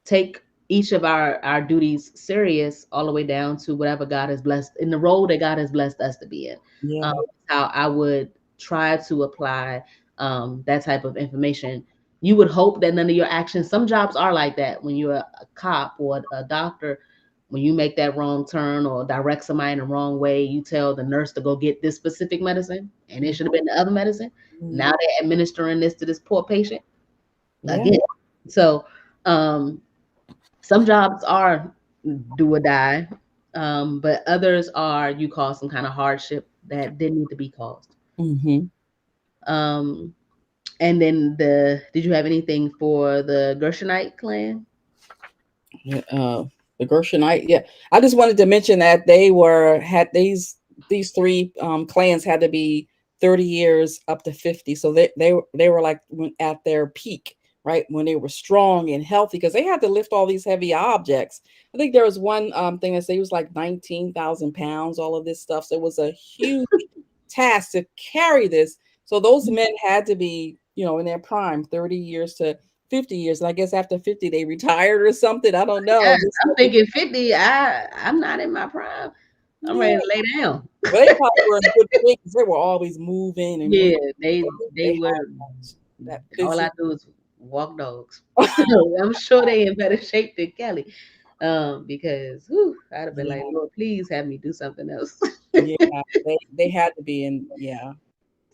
take each of our duties serious all the way down to whatever God has blessed in the role that God has blessed us to be in. Yeah. How I would try to apply that type of information. You would hope that none of your actions, some jobs are like that. When you're a cop or a doctor, when you make that wrong turn or direct somebody in the wrong way, you tell the nurse to go get this specific medicine and it should have been the other medicine. Mhm. Now they're administering this to this poor patient Yeah. again. So um, some jobs are do or die, but others are you cause some kind of hardship that didn't need to be caused. Hmm. Um, and then did you have anything for the Gershonite clan? Yeah, the Gershonite. Yeah, I just wanted to mention that they were had these three clans had to be 30 years up to 50, so they were like at their peak, right, when they were strong and healthy because they had to lift all these heavy objects. I think there was one thing that say it was like 19,000 pounds, all of this stuff. So it was a huge task to carry this. So those men had to be, in their prime, 30 years to 50 years. And I guess after 50, they retired or something. I don't know. Yes, Just I'm thinking 50. I'm not in my prime. I'm yeah. ready to lay down. But they probably were in good shape because they were always moving and moving. Yeah, So they they were. had that All I physique. do is walk dogs. So I'm sure they in better shape than Kelly. Because whew, I'd have been like, Yeah. Lord, please have me do something else. Yeah. They had to be in. Yeah.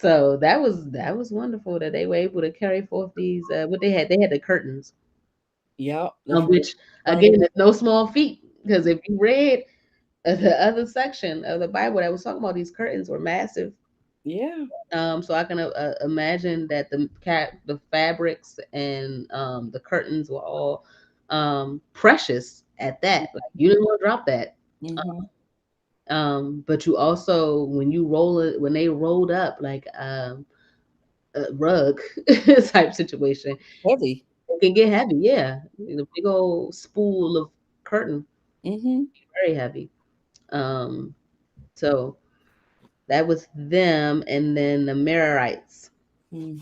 So that was wonderful that they were able to carry forth these what they had the curtains, Yep. which Burning. again is no small feat because if you read the other section of the Bible that was talking about these curtains were massive. Yeah. So I can imagine that the fabrics and the curtains were all precious at that. Like you didn't want to drop that. Hmm. But you also when you roll it when they rolled up like a rug type situation, Heavy. it can get heavy. Yeah, the big old spool of curtain, Hmm. very heavy. Um, so that was them, and then the Marriorites. Hmm.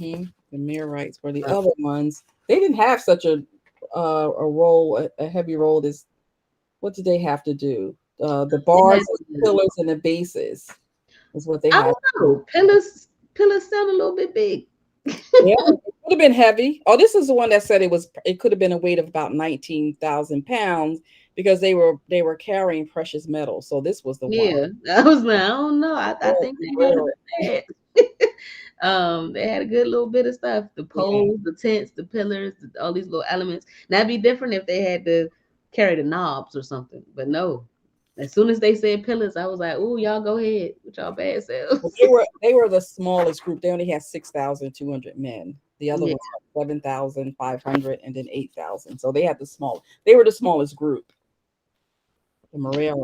The Millwrights were the other ones. They didn't have such a role, a heavy role as what did they have to do? The They bars had and pillars and the bases is what they I had don't to do. know. Pillars sound a little bit big. Yeah, it could have been heavy. Oh, this is the one that said it could have been a weight of about 19,000 pounds because they were carrying precious metals. So this was the one. Yeah, I was like, I don't know. I Rare, think they had rare. they had a good little bit of stuff. The Yeah. poles, the tents, the pillars, all these little elements. Now it'd be different if they had to carry the knobs or something. But no, as soon as they said pillars, I was like, "Ooh, y'all go ahead with y'all bad But selves." they were the smallest group. They only had 6,200 men. The other Yeah. ones had 7,500 and then 8,000. So they had the small. They were the smallest group. The Maria,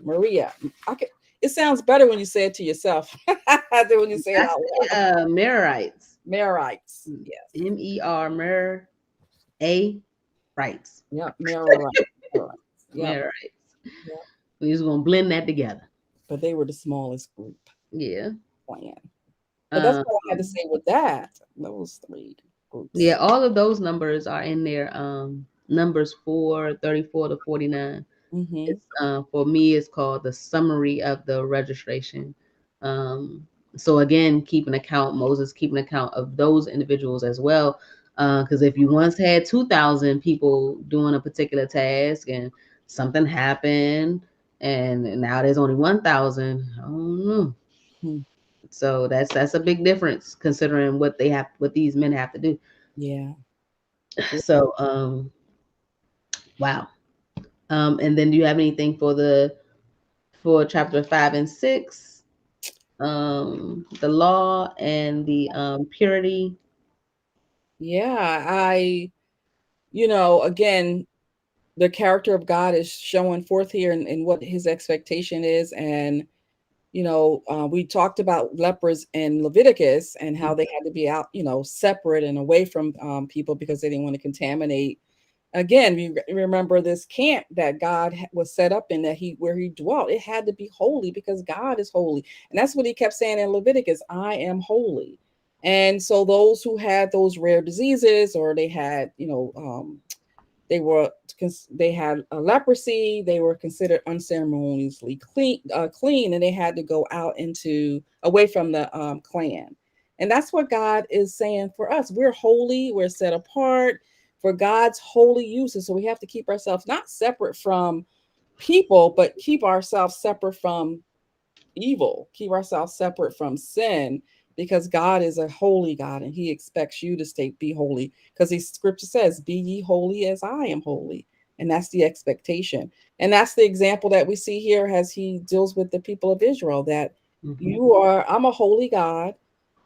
Maria. I can, it sounds better when you say it to yourself than when you say it I out say loud. Marriorites. Marites. Yes. MER Mer A rights. Yep. Marites. Yep. Marriorites. Yep. We just gonna blend that together. But they were the smallest group Yeah. plan. But that's Um, what I had to say with that. Those three yeah, groups. all of those numbers are in there. Numbers 434 to 49. Mm-hmm. It's for me it's called the summary of the registration. Um, so again, Moses keeping account of those individuals as well. Because if you once had 2,000 people doing a particular task and something happened and now there's only 1,000, I don't know. Hmm. So that's a big difference considering what these men have to do. Yeah. So wow. And then do you have anything for chapter 5 and 6? The law and the purity. Yeah. Again, the character of God is showing forth here and what his expectation is. And, we talked about lepers in Leviticus and how they had to be out, separate and away from people because they didn't want to contaminate again, we remember this camp that God was set up in, that he where he dwelt. It had to be holy because God is holy, and that's what he kept saying in Leviticus: "I am holy." And so those who had those rare diseases, or they had, they were they had a leprosy, they were considered unceremoniously clean, and they had to go out into away from the clan. And that's what God is saying for us. We're holy, we're set apart for God's holy uses. So we have to keep ourselves not separate from people, but keep ourselves separate from evil, keep ourselves separate from sin, because God is a holy God and he expects you to stay be holy, because the scripture says, "Be ye holy as I am holy." And that's the expectation. And that's the example that we see here as he deals with the people of Israel, that Hmm. I'm a holy God,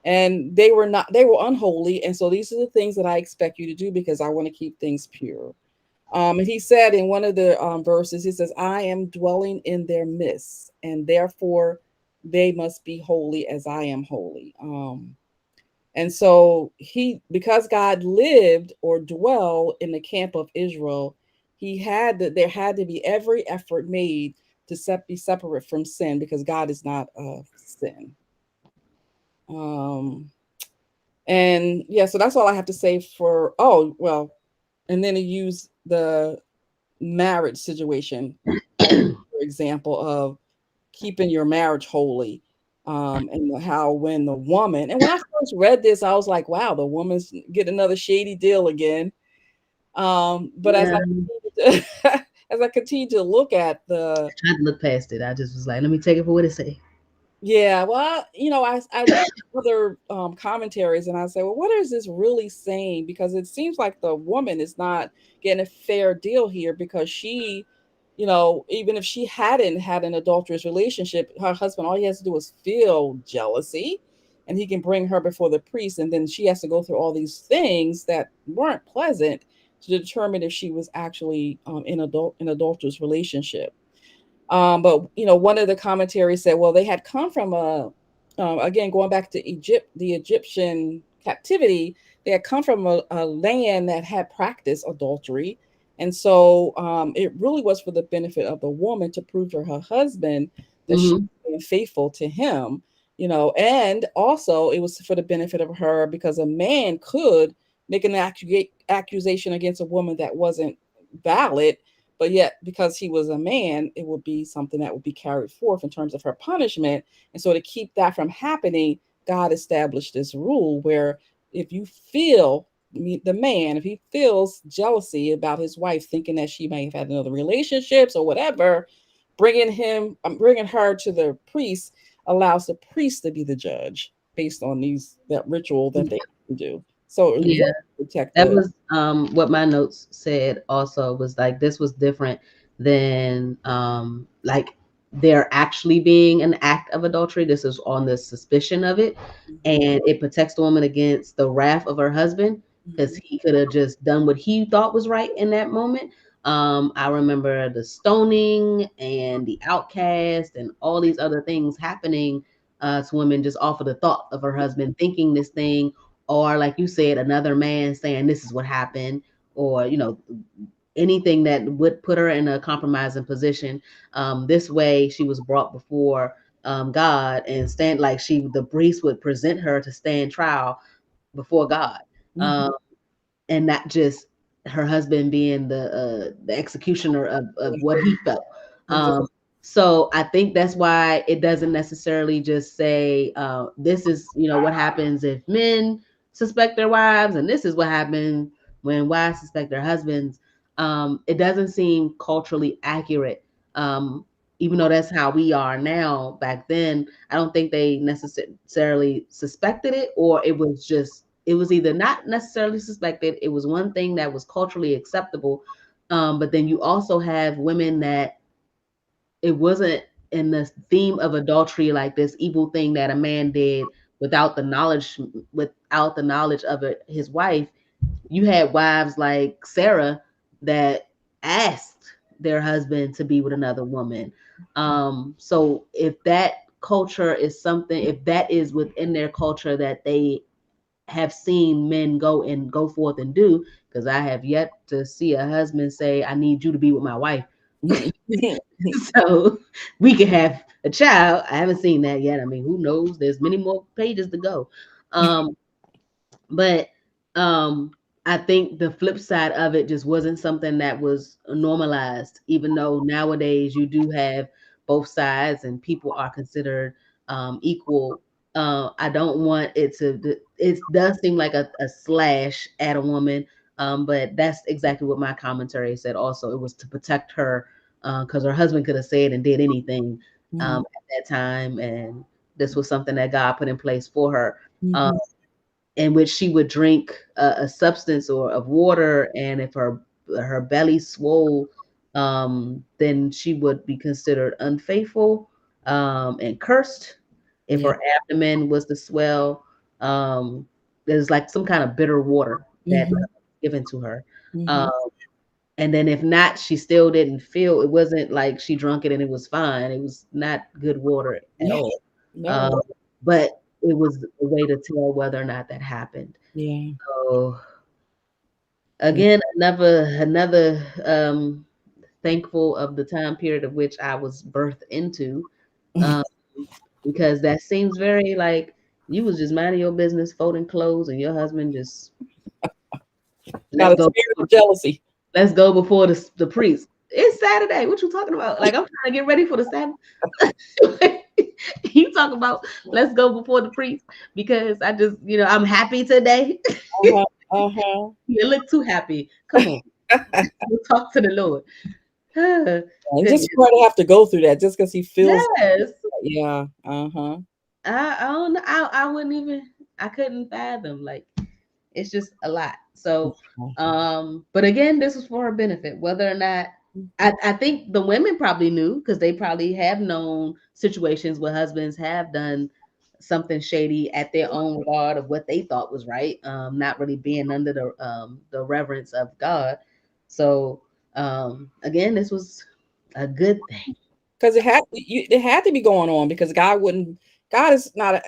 and they were not, they were unholy. And so these are the things that I expect you to do because I want to keep things pure. And he said in one of the verses, he says, "I am dwelling in their midst, and therefore they must be holy as I am holy." And so because God lived or dwelled in the camp of Israel, there had to be every effort made to be separate from sin, because God is not of sin. Um, and yeah, so that's all I have to say for, oh, well, and then he used the marriage situation as an example of keeping your marriage holy. And how when the woman, and when I first read this, I was like, wow, the woman's getting another shady deal again. But as Yeah, I continue to, as I continue to look at I tried to look past it. I just was like, let me take it for what it say. yeah, well, I look at other commentaries and I say, well, what is this really saying? Because it seems like the woman is not getting a fair deal here, because she, even if she hadn't had an adulterous relationship, her husband, all he has to do is feel jealousy, and he can bring her before the priest. And then she has to go through all these things that weren't pleasant to determine if she was actually in an adulterous relationship. But one of the commentaries said, well, they had come from again, going back to Egypt, the Egyptian captivity. They had come from a land that had practiced adultery, and so it really was for the benefit of the woman to prove to her husband that she Hmm. was being faithful to him. And also it was for the benefit of her, because a man could make an accusation against a woman that wasn't valid, but yet, because he was a man, it would be something that would be carried forth in terms of her punishment. And so, to keep that from happening, God established this rule where if you feel the man, if he feels jealousy about his wife, thinking that she may have had another relationships or whatever, bringing her to the priest allows the priest to be the judge based on that ritual that they do. So it Yeah. really protect That the. was what my notes said also, was like this was different than like there actually being an act of adultery. This is on the suspicion of it, Mhm, and it protects the woman against the wrath of her husband, because mhm, he could have just done what he thought was right in that moment. I remember the stoning and the outcast and all these other things happening to women just off of the thought of her husband thinking this thing, or like you said, another man saying this is what happened, or anything that would put her in a compromising position. This way she was brought before God, and stand like the priest would present her to stand trial before God. mhm. um, and not just her husband being the executioner of what he felt. Exactly. Um, so I think that's why it doesn't necessarily just say this is what happens if men suspect their wives, and this is what happens when wives suspect their husbands. It doesn't seem culturally accurate. Um, Even though that's how we are now, back then I don't think they necessarily suspected it, or it was either not necessarily suspected, it was one thing that was culturally acceptable. But then you also have women that it wasn't in the theme of adultery, like this evil thing that a man did without the knowledge of his wife. You had wives like Sarah that asked their husband to be with another woman. So if that culture is something, if that is within their culture that they have seen men go forth and do, because I have yet to see a husband say, I need you to be with my wife so we can have a child. I haven't seen that yet. I mean, who knows? There's many more pages to go. Um, but um I think the flip side of it just wasn't something that was normalized, even though nowadays you do have both sides and people are considered equal. I don't want it to, it does seem like a slash at a woman, but that's exactly what my commentary said also. It was to protect her, because her husband could have said and did anything Mhm. at that time, and this was something that God put in place for her. um, Mhm. in which she would drink a substance or of water, and if her belly swole, then she would be considered unfaithful, and cursed. If Yeah. her abdomen was to swell, um, there's like some kind of bitter water that Mhm. given to her. Mhm. Um, and then if not, she still didn't feel. It wasn't like she drunk it and it was fine. It was not good water at Yeah. all. No. Um, but it was a way to tell whether or not that happened. Yeah. So Yeah. again, another thankful of the time period of which I was birthed into, um, because that seems very like you was just minding your business, folding clothes, and your husband just let's Got a go, spirit of jealousy. let's go before the priest. It's Saturday. What you talking about? Like I'm trying to get ready for the Sabbath. You talk about let's go before the priest because I just I'm happy today. Uh-huh. Uh-huh. You look too happy. Come on, we'll talk to the Lord. And Goodness. just for her to have to go through that just because he feels, Yes. yeah. Uh-huh. I don't know. I wouldn't even, I couldn't fathom. Like it's just a lot. So but again, this was for her benefit. Whether or not, I think the women probably knew because they probably have known situations where husbands have done something shady at their own regard of what they thought was right, not really being under the reverence of God. So again, this was a good thing. Because it had to be going on because God wouldn't. God is not.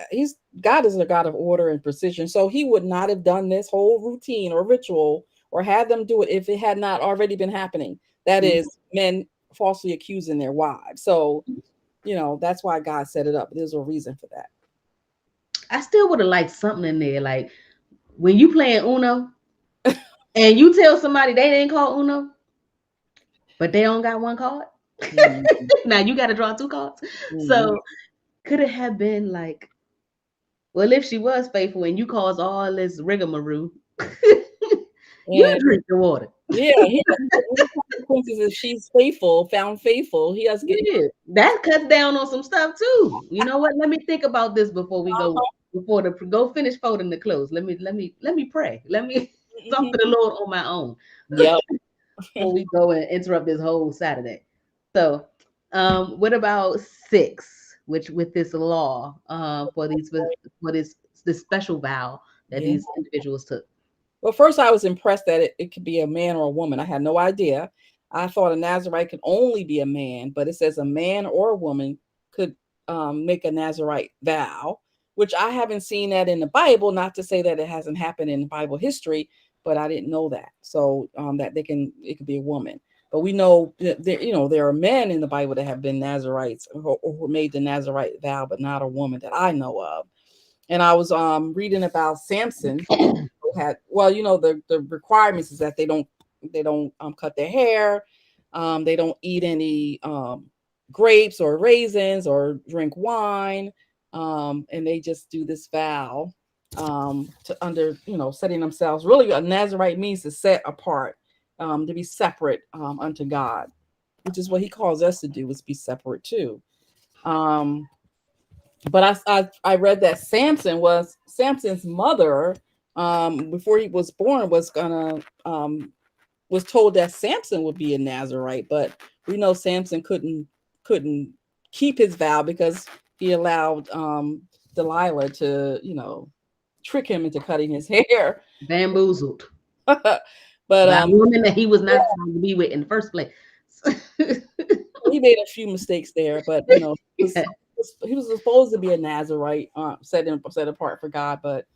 God is a God of order and precision. So He would not have done this whole routine or ritual or had them do it if it had not already been happening. That Mhm. is, men falsely accusing their wives. So that's why God set it up. There's a reason for that. I still would have liked something in there, like when you playing Uno and you tell somebody they didn't call Uno, but they don't got one card. Mhm. Now you got to draw two cards. Mhm. So could it have been like, well, if she was faithful and you caused all this rigmarole, you And drink the water. yeah, he the consequences if she's faithful, found faithful. He has to get. Yeah, that cuts down on some stuff too. You know what? Let me think about this before we go. Before the go finish folding the clothes. Let me pray. Let me talk to the Mhm. Lord on my own Yep. before we go and interrupt this whole Saturday. So, what about six? Which with this law, for this special vow that Yeah. these individuals took. Well, first I was impressed that it could be a man or a woman. I had no idea. I thought a Nazarite could only be a man, but it says a man or a woman could make a Nazarite vow, which I haven't seen that in the Bible. Not to say that it hasn't happened in Bible history, but I didn't know that. So that it could be a woman. But we know that there are men in the Bible that have been Nazarites or who made the Nazarite vow, but not a woman that I know of. And I was reading about Samson had the requirements is that they don't cut their hair, they don't eat any grapes or raisins or drink wine, and they just do this vow to under setting themselves. Really, a Nazarite means to set apart, to be separate unto God, which is what He calls us to do, is be separate too. Um, but I read that Samson's mother, before he was born, was told that Samson would be a Nazarite, but we know Samson couldn't keep his vow because he allowed Delilah to trick him into cutting his hair. Bamboozled But by a woman that he was not supposed to be with in the first place. he made a few mistakes there, but he was supposed to be a Nazarite, set apart for God, but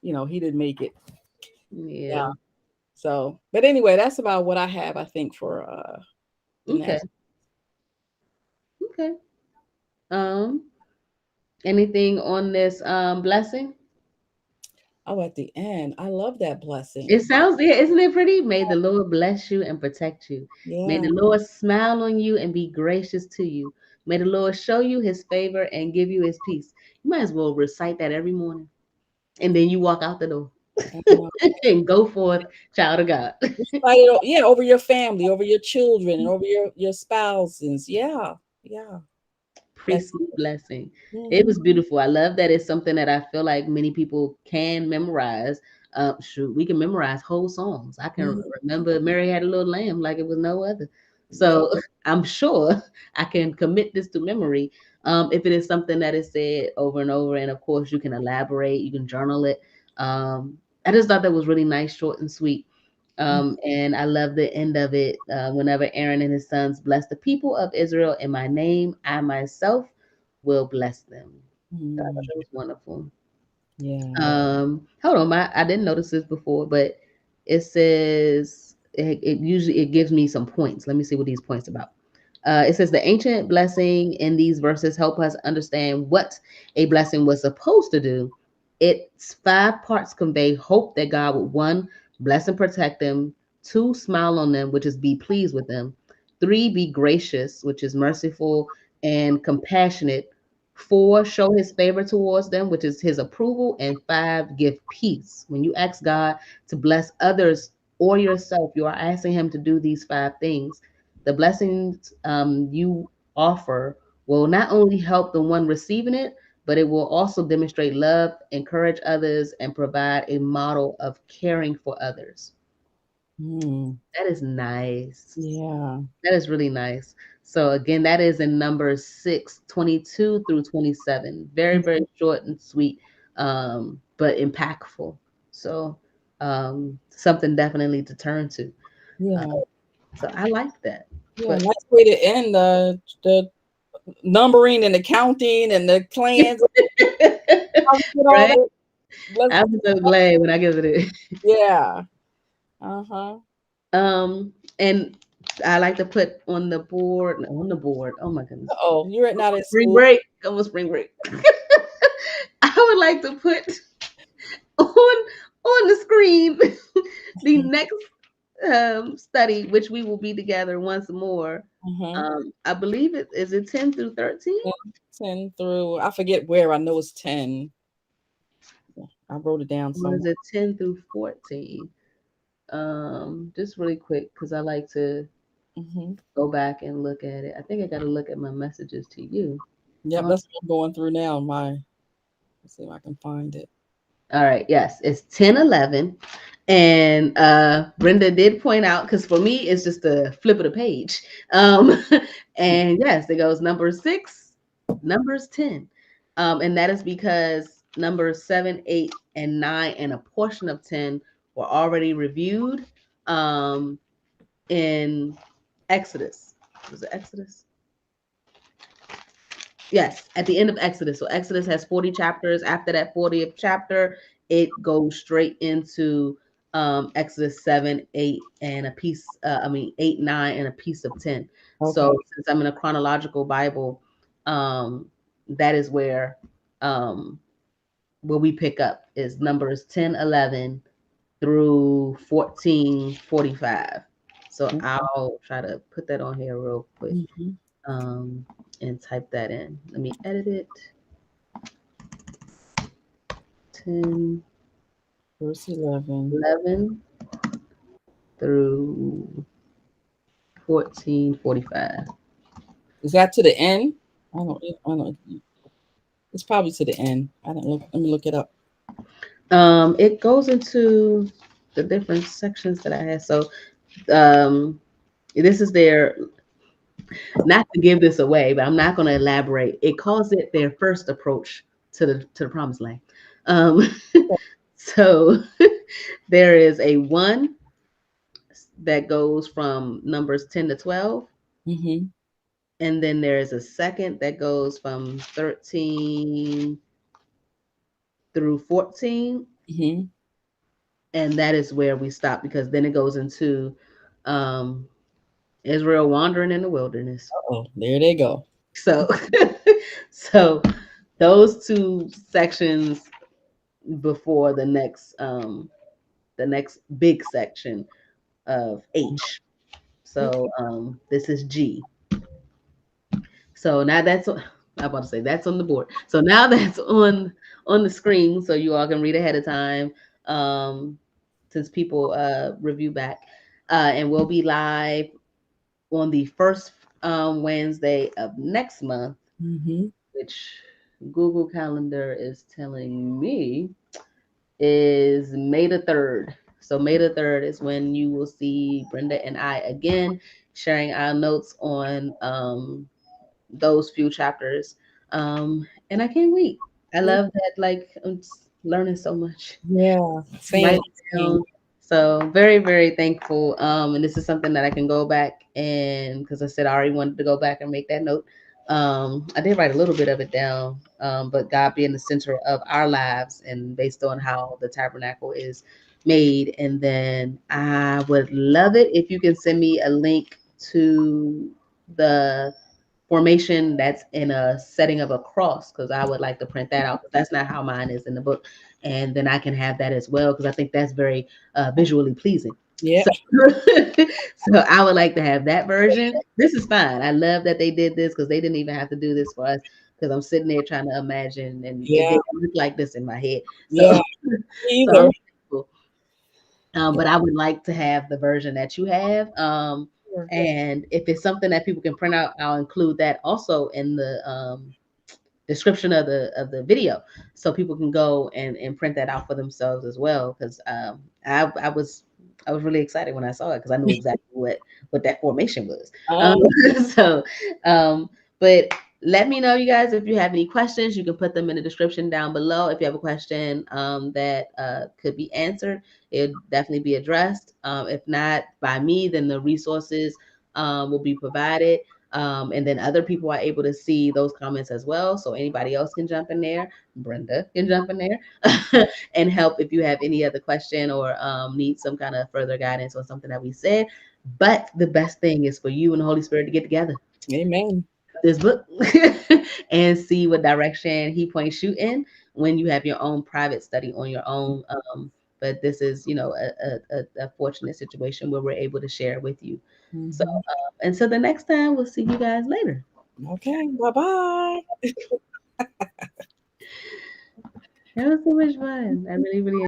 he didn't make it. Yeah. Yeah. So, but anyway, that's about what I have, I think, for the Okay. next. Okay. Um, anything on this blessing? Oh, at the end, I love that blessing. It sounds, yeah, isn't it pretty? May the Lord bless you and protect you. May Yeah. the Lord smile on you and be gracious to you. May the Lord show you his favor and give you his peace. You might as well recite that every morning. And then you walk out the door I know. and go forth, child of God. Recite it, yeah, over your family, over your children, and over your spouses. Yeah. Yeah. That's Priestly blessing. It hmm was beautiful. I love that it's something that I feel like many people can memorize. Shoot, we can memorize whole songs. I can hmm remember Mary Had a Little Lamb like it was no other. yeah. So I'm sure I can commit this to memory. If it is something that is said over and over, and of course you can elaborate, you can journal it. I just thought that was really nice, short and sweet. And I love the end of it. Whenever Aaron and his sons bless the people of Israel in my name, I myself will bless them. So I thought Mhm. that was wonderful. Yeah. Hold on, I didn't notice this before, but it says it usually it gives me some points. Let me see what these points about. It says the ancient blessing in these verses help us understand what a blessing was supposed to do. Its five parts convey hope that God would one, bless and protect them, two, smile on them, which is be pleased with them, three, be gracious, which is merciful and compassionate, four, show his favor towards them, which is his approval, and five, give peace. When you ask God to bless others or yourself, you are asking him to do these five things. The blessings you offer will not only help the one receiving it, but it will also demonstrate love, encourage others, and provide a model of caring for others. Mm. That is nice. Yeah. That is really nice. So again, that is in Numbers 6:22 through 27. Very, very short and sweet, but impactful. So something definitely to turn to. Uh, Yeah. so I like that. Yeah. But Nice way to end the numbering and the counting and the clans. How we did all right? that. Let's, I'm so glad when I give it. yeah. Uh-huh. And I like to put on the board. Oh my goodness. Oh, you're not at Spring school. break. Almost spring break. I would like to put on the screen the next study, which we will be together once more. Mm-hmm. I believe it is it 10 through 13, 10 through, I forget where. I know it's 10. I wrote it down or is somewhere. it 10 through 14? Just really quick because I like to Mm-hmm. go back and look at it. I think I got to look at my messages to you. Yep, Uh, that's what I'm going through now. Let's see if I can find it. all right, yes, it's 10, 11. And Brenda did point out because for me it's just a flip of the page. And yes, it goes number 6, numbers 10. And that is because numbers 7, 8, and 9 and a portion of 10 were already reviewed um in Exodus. Was it Exodus? Yes, at the end of Exodus. So Exodus has 40 chapters. After that 40th chapter, it goes straight into Exodus 7, 8, and a piece, 8, 9, and a piece of 10. So Okay. since I'm in a chronological Bible, that is um, where we pick up is numbers 10, 11 through 14, 45. So I'll try to put that on here real quick Mm-hmm. um, and type that in. Let me edit it. 10, Verse 11. 11 through 14, 45. Is that to the end? I don't. It's probably to the end. I don't look. Let me look it up. It goes into the different sections that I have. So um, this is their, not to give this away, but I'm not going to elaborate. It calls it their first approach to the promised land. Um, so there is a one that goes from numbers 10 to 12. Mm-hmm. And then there is a second that goes from 13 through 14. Hmm. And that is where we stop because then it goes into um, Israel wandering in the wilderness. Oh, there they go. So, so those two sections before the next big section of H. So this is G. So now that's I'm about to say that's on the board. So now that's on the screen, so you all can read ahead of time. Um, since people review back, and we'll be live on the first Wednesday of next month, Hmm. which Google Calendar is telling me is May the 3rd. So May the 3rd is when you will see Brenda and I again sharing our notes on those few chapters. And I can't wait. I Yeah, love that, like, I'm just learning so much. yeah, same, Writing same. down. So very, very thankful. And this is something that I can go back and because I said I already wanted to go back and make that note. I did write a little bit of it down, but God being the center of our lives and based on how the tabernacle is made. And then I would love it if you can send me a link to the formation that's in a setting of a cross because I would like to print that out because that's not how mine is in the book, and then I can have that as well because I think that's very visually pleasing. Yeah, So, so I would like to have that version. This is fine. I love that they did this because they didn't even have to do this for us because I'm sitting there trying to imagine and it yeah, didn't look like this in my head. So, yeah. so I'm Either. thankful. Yeah, But I would like to have the version that you have. sure. And if it's something that people can print out, I'll include that also in the description of the video, so people can go and print that out for themselves as well. Because I was really excited when I saw it because I knew exactly what that formation was. Um, So, um, but let me know, you guys, if you have any questions. You can put them in the description down below. If you have a question that could be answered, it'll definitely be addressed. If not by me, then the resources will be provided. And then other people are able to see those comments as well. So anybody else can jump in there. Brenda can jump in there and help if you have any other question or need some kind of further guidance on something that we said. But the best thing is for you and the Holy Spirit to get together amen. this book and see what direction he points you in when you have your own private study on your own. But this is, a fortunate situation where we're able to share with you. So, Hmm. until the next time, we'll see you guys later. Okay, bye bye. It was so much fun. I really, really